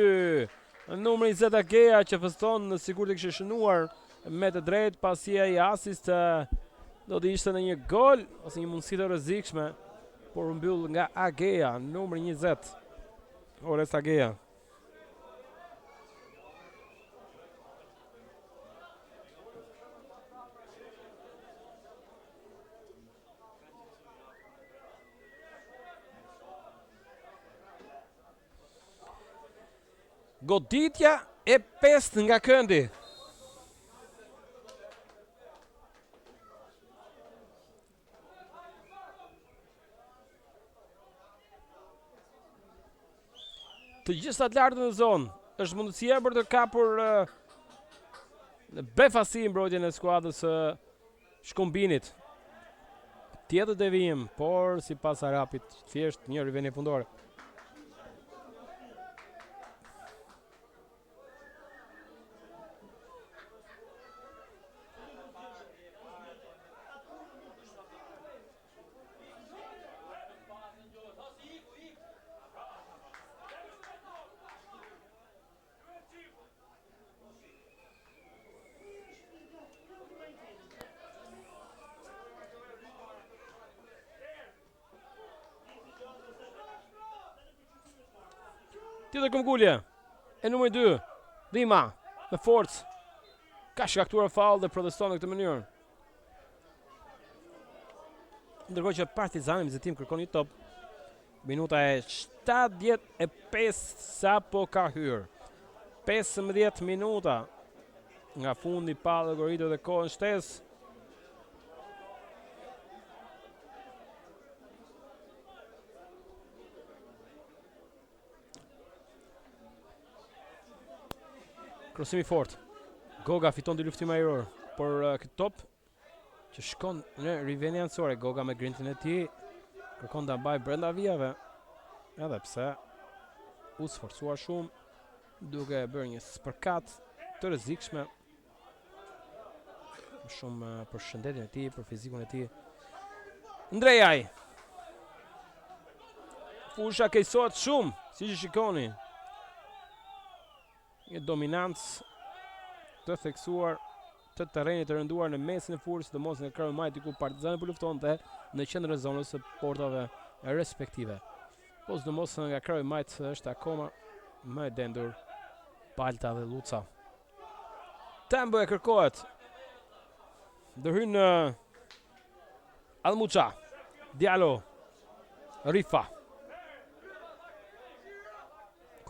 Numri 20 Agea që feston sigurt të kishte shënuar me të drejtë, pasi ai asist do të ishte në një gol ose një mundësi të rrezikshme, por u mbyll nga Agea, numri 20. Ores Agea. Goditja e 5 nga këndi. Të gjitha të lartë në zonë. Është mundësia për të kapur befasi mbrojtjen e skuadrës Shkumbinit. Tjetër devijim, por sipas Arapit thjesht një riveni fundore. Tjetër këmbgulje. E numri 2, Dima, me forcë. Ka shkaktuar faull dhe proteston në këtë mënyrë. Ndërkohë që Partizani me Vizetim kërkon një top. Minuta e 75 sapo ka hyrë. 15 minuta nga fundi pa llogaritur dhe kohën shtesë. Krosimi fort. Goga fiton dy luftim ajror, por këtë top që shkon në rivendin anësore, Goga me grintin e tij kërkon ta mbaj brenda vijave. Edhe pse u sforcuar shumë, duke bërë një spërkat të rrezikshme. Shumë për shëndetin e tij, për fizikun e tij. Ndrejaj. Fusha kejsohet shumë, siç e shikoni. Një dominancë të theksuar të terrenit të rënduar në mesin e fushës, sidomos në krahun e majtë ku Partizani po luftonte në qendrën e zonës së portave respektive. Po sidomos nga krahu i majtë është akoma më e dendur Palta dhe Luca. Tembo e kërkohet. Ndërhyn Almuça, Diallo, Rifa.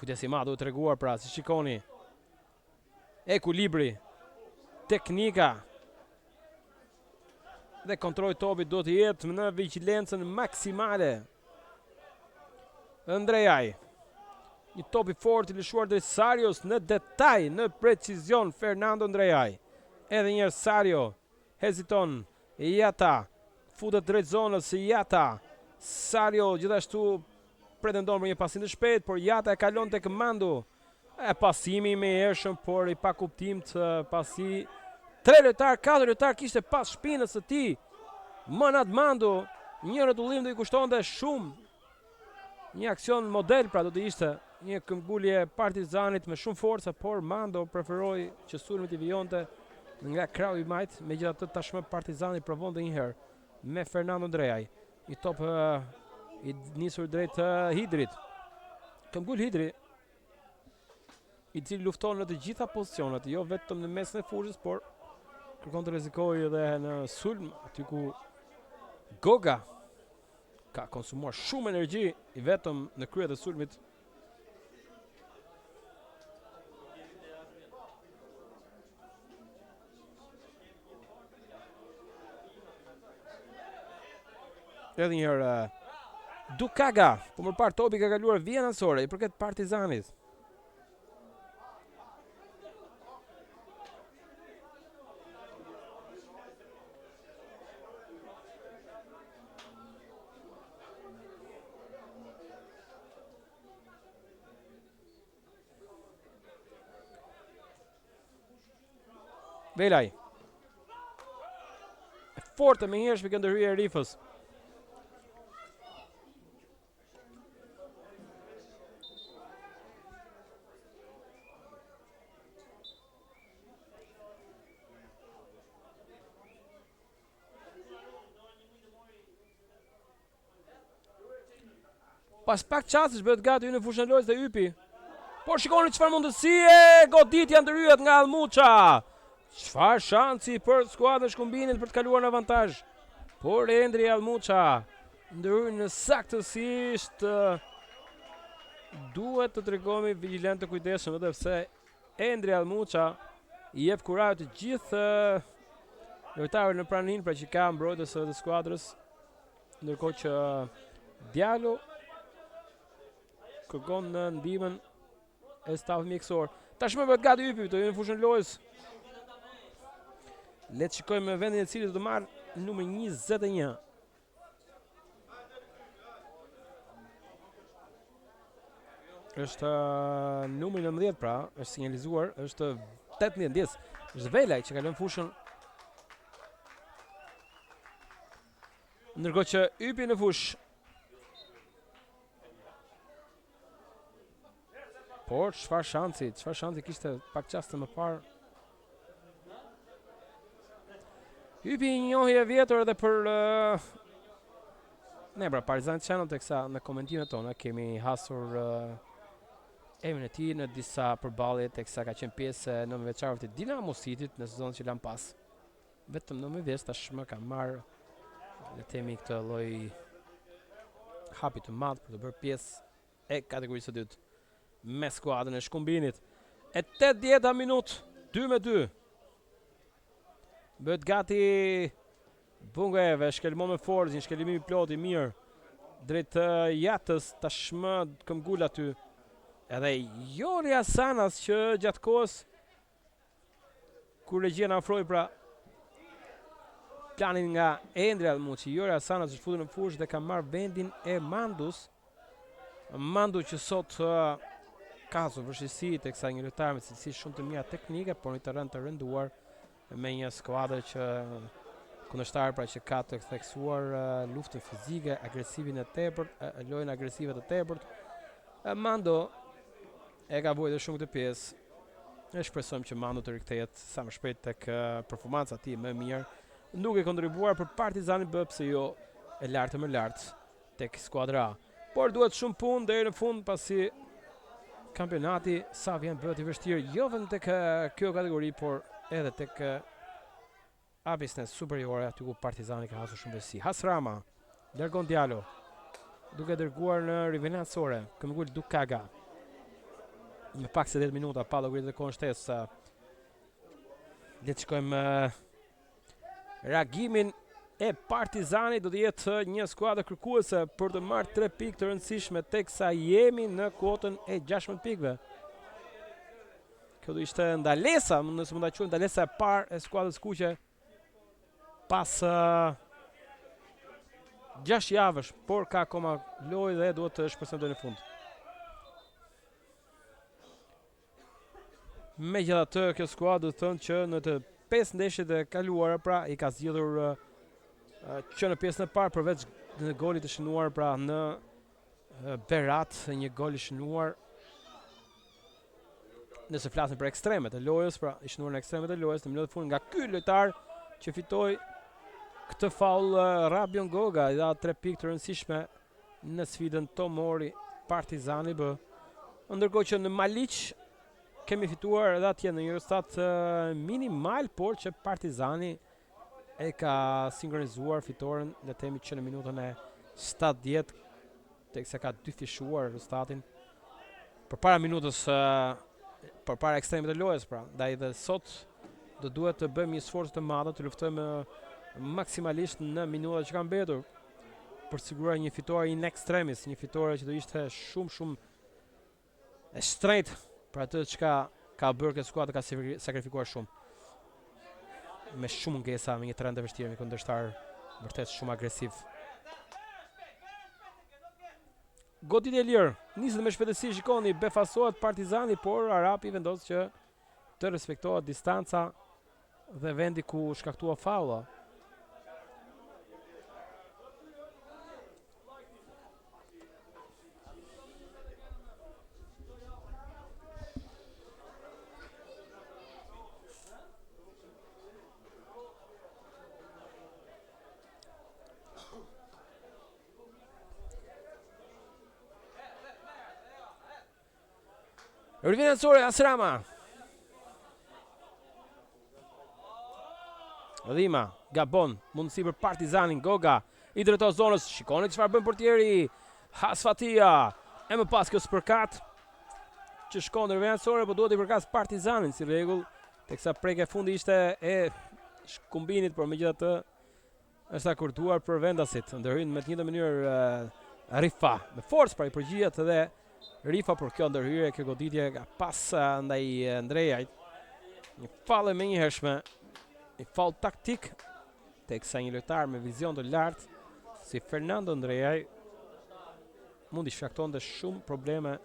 Kujdesi ma duhet treguar pra, si shikoni. Ekuilibri, teknika dhe kontrolli i topit do të jetë në vigjilencën maksimale. Ndrejaj. Një top i fortë i lëshuar drejt Sarios në detaj, në precizion Fernando Ndrejaj. Edhe një herë Sario heziton, Jata futet drejt zonës, Jata. Sario gjithashtu pretendon për një pasim të shpejtë, por Jata e kalon tek Mandu. Pasimi me hershëm, por i pa kuptim të pasi 3 lojtar, 4 lojtar kishte pas shpinës së tij. Manat Mandu, një rrotullim do i kushtonte shumë. Një aksion model pra do të ishte një këmbgulje Partizanit me shumë forca, por Mando preferoi që sulmi të vijonte nga krahu i majt, megjithatë tashmë Partizani provonte një herë me Fernando Ndrejaj. Një top i nisur drejt Hidrit. Këmbgul Hidri, i cili lufton në të gjitha pozicionet, jo vetëm në mesin e fushës, por kërkon të rrezikojë edhe në sulm, aty ku Goga ka konsumuar shumë energji i vetëm në krye të sulmit. Edhe një herë Dukaga, po më parë topi ka kaluar vija anësore, i përket Partizanit. Velaj. Forte me njërshme këndërhyje e Rifës. Pas pak qasësh bëhet gati në fushën e lojës dhe Ypi. Por shikoni çfarë mundësie, goditja ndërhyjet nga Almuça. Çfarë shansi për skuadrën e Shkumbinit për të kaluar në avantazh. Por Endri Almuça ndërhyn në saktësisht. Duhet të tregohemi vigjilent të kujdesshëm, edhe pse Endri Almuça i jep kurajë të gjithë lojtarëve në praninë, pra që ka mbrojtës të skuadrës, ndërkohë që Diallo kërkon në ndihmën e stafit mjekësor. Tashmë bëhet gati Ypi të hyjë në fushën e lojës. Le të shikojmë vendin e cili do të marrë numër 21. Është numri 19 pra, është sinjalizuar, është 18. Është Velaj që ka lënë fushën. Ndërkohë që Ypi në fushë. Por çfarë shansi kishte pak çaste më parë. Ypi një njohje vjetër edhe për ne pra Partizani Channel, teksa në komentimet tona kemi hasur emrin e tij në disa përballje teksa ka qenë pjesë në veçarët e Dinamo Cityt në sezonin që lan pas. Vetëm në vjes tashmë ka marrë le të themi këtë lloj hapi të madh për të bërë pjesë e kategorisë së dytë me skuadrën e Shkumbinit. E 80 minutë, 2-2. Bëhet gati Bungajeve, shkelmon me forcë, shkelimi i plot i mirë drejt Jatës, tashmë këmbgul aty. Edhe Jori Hasanas që gjatë kohës kur regjia na ofroi pra planin nga Endri Almuçi, Jori Hasanas është futur në fushë dhe ka marrë vendin e Mandus. Mandu që sot ka vështirësi teksa një lojtar me cilësi shumë të mira teknike, por në terren të rënduar me një skuadër që kundërshtar pra që ka të theksuar luftën fizike, agresivinë e tepërt, lojën agresive të tepërt. Mando e ka vuajtur shumë këtë pjesë. Ne shpresojmë që Mando të rikthehet sa më shpejt tek performanca e tij më mirë, duke kontribuar për Partizanin B pse jo e lartë më lart tek skuadra A. Por duhet shumë punë deri në fund pasi kampionati sa vjen bëhet i vështirë jo vetëm tek kjo kategori, por edhe tek A Business superiore aty ku Partizani ka hasur shumë vështirësi. Hasrama largon Diallo duke dërguar në rivenacore këmbgul Dukaga. Me pak se 10 minuta pa do gritet kohën shtesë. Le të shkojmë reagimin e Partizani. Do të jetë një skuadër kërkuese për të marrë 3 pikë të rëndësishme teksa jemi në kuotën e 16 pikëve. Kjo do ishte ndalesa, nëse mund ta quajmë ndalesa e parë e skuadrës kuqe pas 6 javësh, por ka akoma lojë dhe duhet të shpresojmë deri në fund. Megjithatë, kjo skuadër do të thonë që në të 5 ndeshjet e kaluara pra i ka zgjidhur që në pjesën e parë përveç në golit të shënuar pra në Berat, një gol i shënuar. Nëse flasim për ekstremet e lojës, pra i shënuar në ekstremet e lojës në minutat e fundit nga ky lojtar që fitoi këtë faull, Rabion Goga i dha 3 pikë të rëndësishme në sfidën Tomori Partizani B. Ndërkohë që në Maliq kemi fituar edhe atje në një rezultat minimal, por që Partizani e ka sinkronizuar fitoren, le të themi që në minutën e 70, teksa ka 2 fishuar rezultatin përpara minutës, përpara ekstremit të lojës, pra. Ndaj dhe sot do duhet të bëjmë një sforcë të madhe, të luftojmë maksimalisht në minutat që kanë mbetur për siguruar një fitore in extremis, një fitore që do ishte shumë e shtrenjtë për atë që ka bërë këtë skuadër, ka sakrifikuar shumë. Me shumë ngesa, me një trend të vështirë, me kundërshtar vërtet shumë agresiv. Goditje e lirë, niset me shpejtësi, shikoni, befasohet Partizani, por Arapi vendos që të respektohet distanca dhe vendi ku shkaktua faulla. Rivenacore Asrama. Dhima, gabon, mundësi për Partizanin, Goga, i drejton zonës, shikoni çfarë bën portieri, Hasfatia, e më pas kjo spërkat, që shkon në Rivenacore, po duhet i përkas Partizanin, si rregull, teksa prekja e fundi ishte e Shkumbinit, por megjithatë është akorduar për vendasit, ndërhyn me të njëjtën mënyrë Rifa, me forcë pra i përgjigjet edhe Rifa për kjo ndërhyrje, kjo goditje ka pas ndaj Andrejajt. Një faull e menjëhershme, një faull taktik, teksa një lojtar me vizion të lartë si Fernando Andrejaj mund i shkaktonte shumë probleme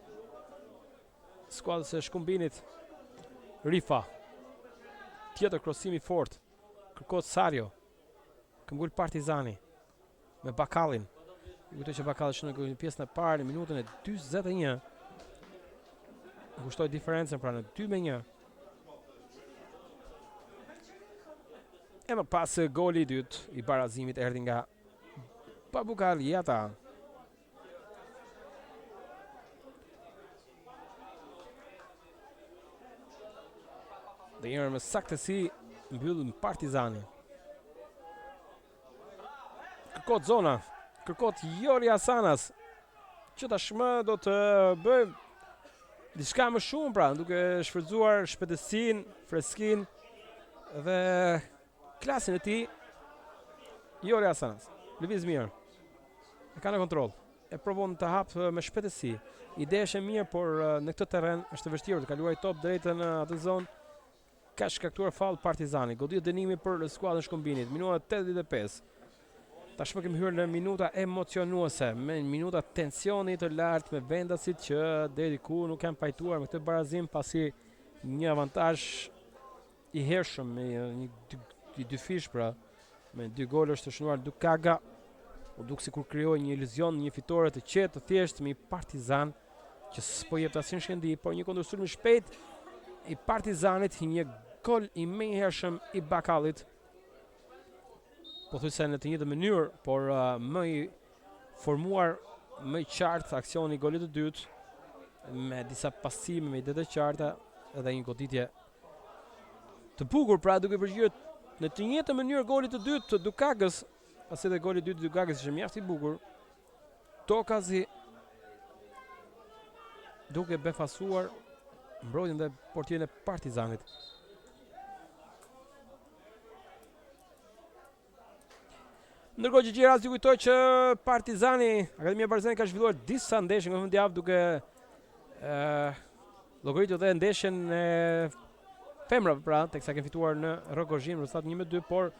skuadrës së Shkumbinit. Rifa, tjetër krosimi fort, kërkohet Sario, këmbgul Partizani me Bakallin. Kujtoj që Bakalli shënon në pjesën e parë në minutën e 41. Kushtoi diferencën pra në 2-1. E më pas goli i dytë i barazimit erdhi nga Babukar Jata. Dhe njërë me saktësi mbyllën Partizani. Kërkot zona, kërkot Jori Asanas, që tashmë do të bëjmë diçka më shumë pra, duke shfrytzuar shpejtësinë, freskinë dhe klasin e tij. Jori Asanas, lëviz mirë. E ka në kontroll. E provon të hapë me shpejtësi. Ide është e mirë, por në këtë terren është vështirë të kaluaj top drejtë në atë zonë. Ka shkaktuar faull Partizani. Godit dënimi për skuadrën e Shkumbinit. Minuta 85. Tashmë kemi hyrë në minuta emocionuese, me minuta tensioni të lartë me vendasit që deri ku nuk kanë pajtuar me këtë barazim pasi një avantazh i hershëm me një dy fish pra, me 2 gole është të shënuar Dukaga. U duk sikur krijoi një iluzion, një fitore të qetë, të thjeshtë me Partizan që s'po jep asnjë shkendi, por një kundërshtim i shpejt i Partizanit, një gol i menjëhershëm i Bakallit. Po thuaj se në të njëjtën mënyrë, por më i formuar, më i qartë aksioni i golit të dytë me disa pasime me ide të qarta dhe një goditje të bukur pra duke përgjigjer në të njëjtën mënyrë golit të dytë të Dukagës, pasi dhe goli i dytë të Dukagës ishte mjaft i bukur. Tokazi duke befasuar mbrojtjen dhe portierin e Partizanit. Ndërkohë që Gjerasi kujtoj që Partizani, Akademia Partizani ka zhvilluar disa ndeshje në fundjavë duke llogaritur dhe ndeshjen e femrave pra, teksa kanë fituar në Rogozhin me rezultat 1-2, por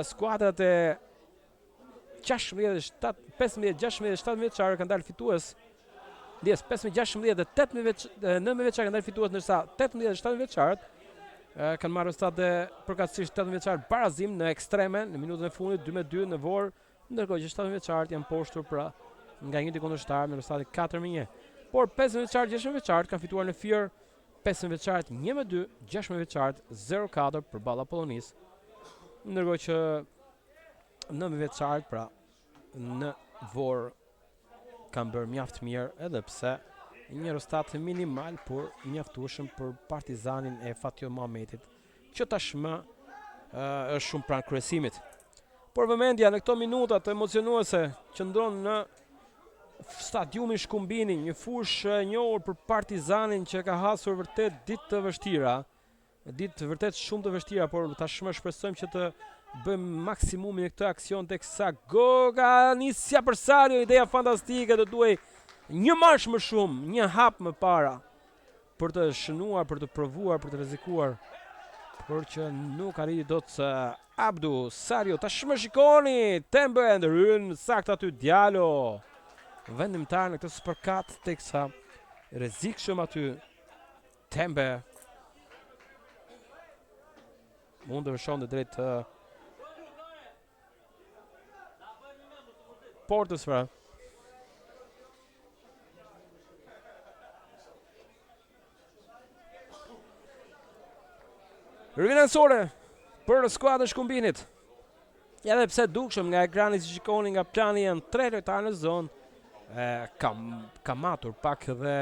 skuadrat e 15, 16 dhe 17 vjeçare kanë dalë fitues. Ndjes 15, 16 dhe 19 vjeçare kanë dalë fitues, ndërsa 18 dhe 17 vjeçarët kanë marrë rezultate përkatësisht 18 vjeçar barazim në ekstreme në minutën e fundit 2-2 në Vor, ndërkohë që 17 vjeçarët janë poshtur pra nga një kundërshtar me rezultate 4-1. Por 15 vjeçarët, 16 vjeçarët kanë fituar në Fier, 15 vjeçarët 1-2, 16 vjeçarët 0-4 përballë Apollonisë. Ndërkohë që 9 vjeçarët pra në Vor kanë bërë mjaft mirë, edhe pse një rezultat minimal por mjaftueshëm për Partizanin e Fatjo Muhametit, që tashmë është shumë pranë kryesimit. Por vëmendja në këto minuta të emocionuese qëndron në stadiumin Shkumbini, një fushë e njohur për Partizanin që ka hasur vërtet ditë të vështira, ditë vërtet shumë të vështira, por tashmë shpresojmë që të bëjmë maksimumin e këtë aksion teksa goga nisja për Sario, ideja fantastike, do duhej një marsh më shumë, një hap më para për të shënuar, për të provuar, për të rrezikuar, por që nuk arriti dot Abdu Sario. Tashmë shikoni, Tembe ndryn saktë aty Diallo, vendimtar në këtë spërkat, teksa rrezikshëm aty Tembe mund të vëshon drejt portës pra. Rivinansore për skuadrën e Shkumbinit. Edhe pse dukshëm nga ekrani si shikoni nga plani janë 3 lojtarë në zonë, ka matur pak dhe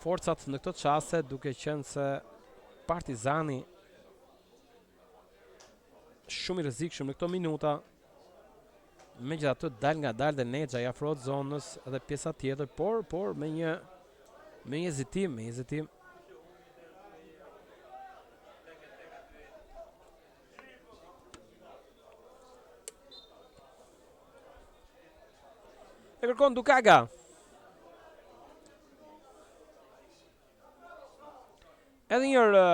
forcat në këtë çaste, duke qenë se Partizani shumë i rrezikshëm në këto minuta. Megjithatë dal nga dal dhe Nexha i afrohet zonës edhe pjesa tjetër, por me një hezitim. E kërkon Dukaga. Edhe njërë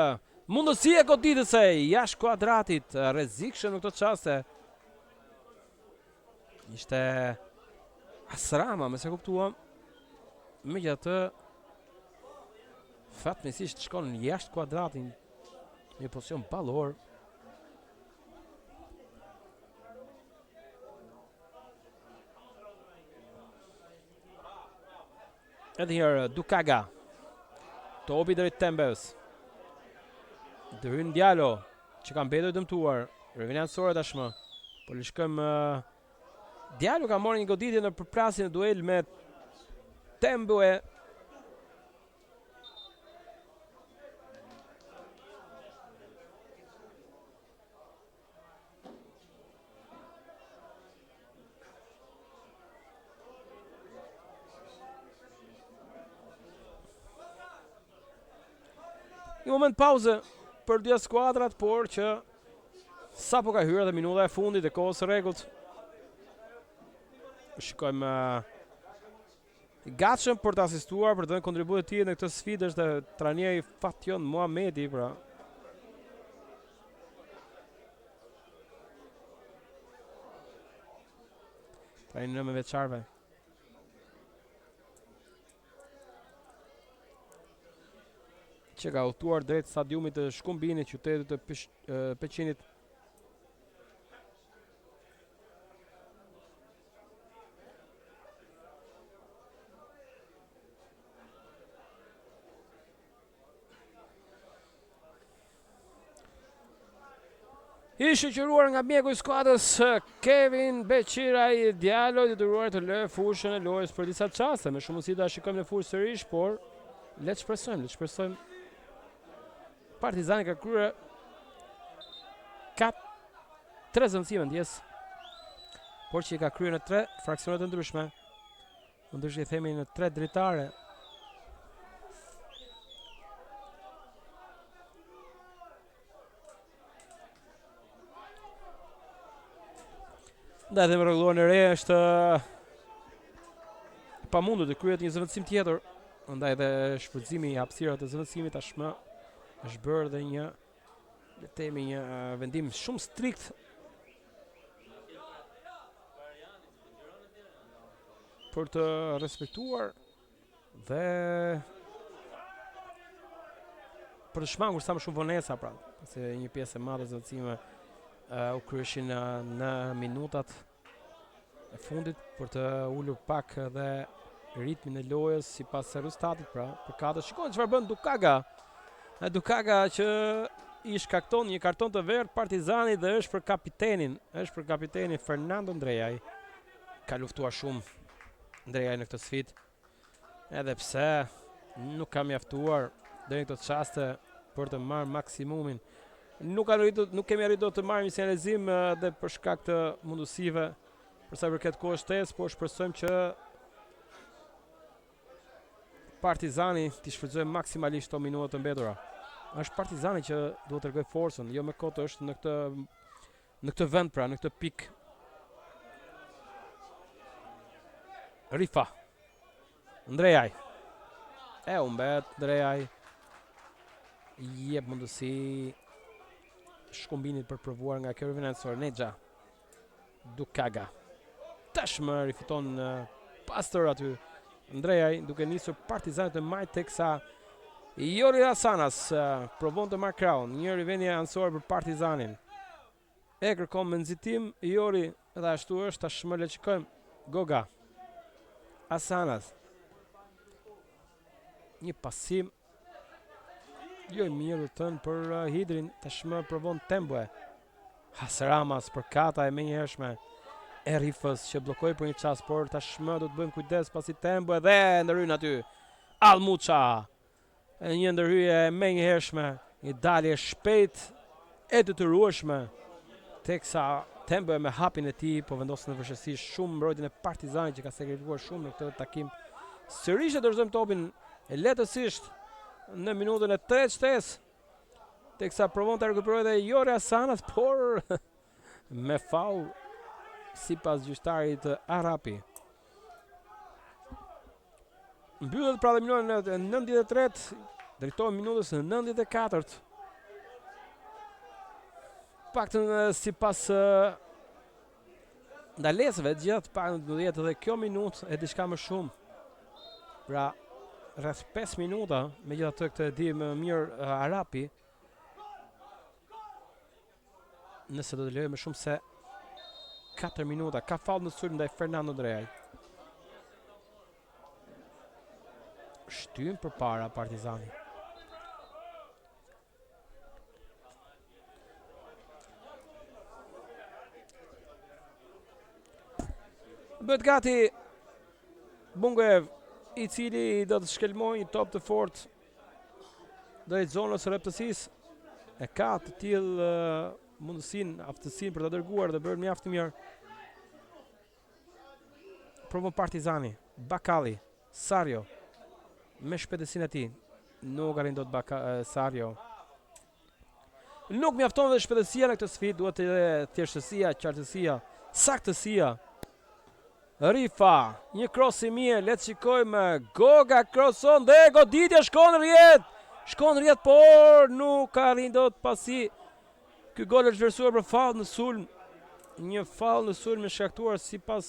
mundësi e goditëse jashtë kuadratit, rrezikshëm në këtë çaste. Ishte Asrama, me se kuptuam. Megjithatë fatmirësisht shkon jashtë kuadratin në pozicion ballor. Edhe herë Dukaga. Topi drejt Tembes. Dërhyn Diallo, që ka mbetur dëmtuar. Rivinansore tashmë. Po lëshkëm Diallo ka marrë një goditje në përplasje në duel me Tembue. Një moment pauze për dy skuadrat, por që sa po ka hyrë dhe minuta e fundit e kohës së rregullt. Shikojmë gatshëm për të asistuar, për të dhënë kontributin e tij në këtë sfidë është trajneri Fatjon Muhamedi, pra. Trajner me veçarve. Që ka udhëtuar drejt stadiumit të Shkumbinit, qytetit të Peqinit. I shoqëruar nga mjeku i skuadrës Kevin Beqiraj, djalë i detyruar të lë fushën e lojës për disa çaste. Me shumë mundësi ta shikojmë në fushë sërish, por le të shpresojmë. Partizani ka kryer 3 zëvendësime ndjes, por që i ka kryer në 3 fraksione të ndryshme. Ndërsa i themi në 3 dritare. Ndaj dhe me rregulluar në re është pamundur të kryet një zëvendësim tjetër. Ndaj dhe shfrytëzimi i hapësirave të zëvendësimit tashmë është bërë dhe një, le të themi, një vendim shumë strikt për të respektuar dhe për të shmangur sa më shumë vonesa, pra, se një pjesë e madhe e zëvendësimeve u kryeshin në minutat e fundit për të ulur pak dhe ritmin e lojës sipas rezultatit, pra, për katër. Shikojmë çfarë bën Dukaga. Dukaga që i shkakton një karton të verdh Partizanit dhe është për kapitenin Fernando Ndrejaj. Ka luftuar shumë Ndrejaj në këtë sfidë, edhe pse nuk ka mjaftuar deri në këtë çaste për të marrë maksimumin. Nuk kemi arritur të marrim një sinjalizim dhe për shkak të mundësive për sa i përket kohës shtesë, por shpresojmë që Partizani t'i shfrytëzojë maksimalisht këto minuta të mbetura. Është Partizani që duhet të tregoj forcën, jo me kot është në këtë vend, pra, në këtë pikë. Rifa. Ndrejaj. U mbet Ndrejaj. Jep mundësi Shkumbinit për provuar nga Kerovinec Ornexha. Dukaga. Tashmë rifiton pastër aty Ndrejaj, duke nisur Partizani të marrë teksa Jori Asanas provon të marrë krahun. Një rivendje anësore për Partizanin. E kërkon me nxitim Jori dhe ashtu është. Tashmë le të shikojmë Goga. Asanas. Një pasim jo i mirë të thënë për Hidrin. Tashmë provon Tembue. Hasramas për kata e menjëhershme e Rifës që bllokoi për një çast, por tashmë do të bëjmë kujdes pasi Tembue dhe ndërhyn aty Almuça. Një ndërhyje e menjëhershme, një dalje shpejt e detyrueshme, teksa Tembue me hapin e tij po vendos në vështirësi shumë mbrojtjen e Partizanit që ka sakrifikuar shumë në këtë takim. Sërish e dorëzojmë topin e lehtësisht në minutën e 3 shtesë, teksa provon të rekuperojë dhe Jori Asanas, por me faul sipas gjyqtarit Arapi. Mbyllet pra dhe minutën e 93, drejtohen minutës në 94. Paktën sipas ndalesave të gjitha, paktën do të jetë edhe kjo minutë e diçka më shumë. Pra rreth 5 minuta, megjithatë këtë e di më mirë Arapi, nëse do të lejoj më shumë se 4 minuta. Ka faull në sulm ndaj Fernando Ndrejaj. Shtyn përpara Partizani. Bëhet gati Bunguev, i cili do të shkelmojë një top të fortë drejt zonës së rreptësisë. E ka të tillë mundësinë, aftësinë për të dërguar dhe bërë mjaft mirë. Provon Partizani, Bakali, Sario me shpejtësinë e tij. Nuk arrin dot Sario. Nuk mjafton dhe shpejtësia në këtë sfidë, duhet edhe thjeshtësia, qartësia, saktësia. Rifa, një cross i mirë, le të shikojmë. Goga crosson dhe goditja shkon rrjet. Shkon rrjet, por nuk arrin dot pasi ky gol është vlerësuar për faull në sulm. Një faull në sulm i shkaktuar sipas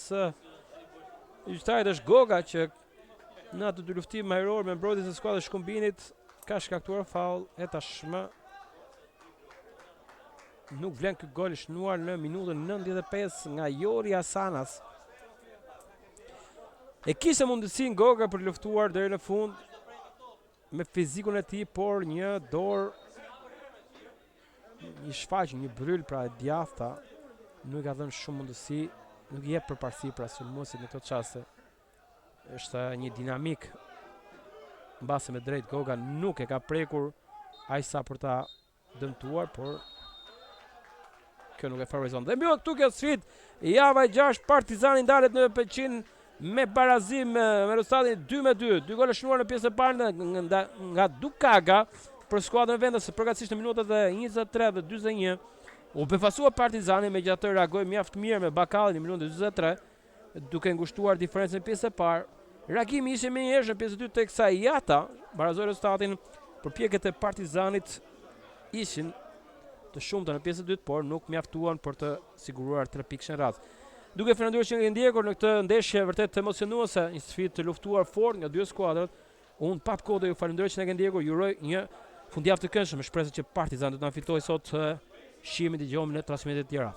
gjyqtarit është Goga që në atë dy luftim ajror me mbrojtjes e skuadrës Shkumbinit ka shkaktuar faull e tashmë. Nuk vlen ky gol i shënuar në minutën 95 nga Jori Hasanas. E kishte mundësinë Goga për luftuar deri në fund me fizikun e tij, por një dorë i shfaq, një bryl pra e djathta, nuk ka dhënë shumë mundësi, nuk i jep përparësi pra sulmuesit në këtë çaste. Është një dinamik mbase me drejt Goga nuk e ka prekur aq sa për ta dëmtuar, por kjo nuk e favorizon. Dhe mbyll këtu kjo sfidë, java e 6 Partizani ndalet në Peqin me barazim me rezultatin 2-2. Dy gole shënuar në pjesën e parë nga Dukaga për skuadrën vendase përgatësisht në minutat e 23 dhe 41. U befasua Partizani, megjithatë reagoi mjaft mirë me Bakallin në minutën 43, duke ngushtuar diferencën në pjesën e parë. Reagimi ishte më i hershëm në pjesën e dytë teksa Jata barazoi rezultatin. Përpjekjet e Partizanit ishin të shumta në pjesën e dytë, por nuk mjaftuan për të siguruar 3 pikë në radhë. Duke frenduar që nga ndjekur në këtë ndeshje vërtet emocionuese, një sfidë të luftuar fort nga dy skuadrat, unë pap kohë do ju falenderoj që na keni ndjekur, ju uroj një fundjavë të këndshme, shpresoj që Partizani do të na fitojë sot shimin e dëgjojmë në transmetet e tjera.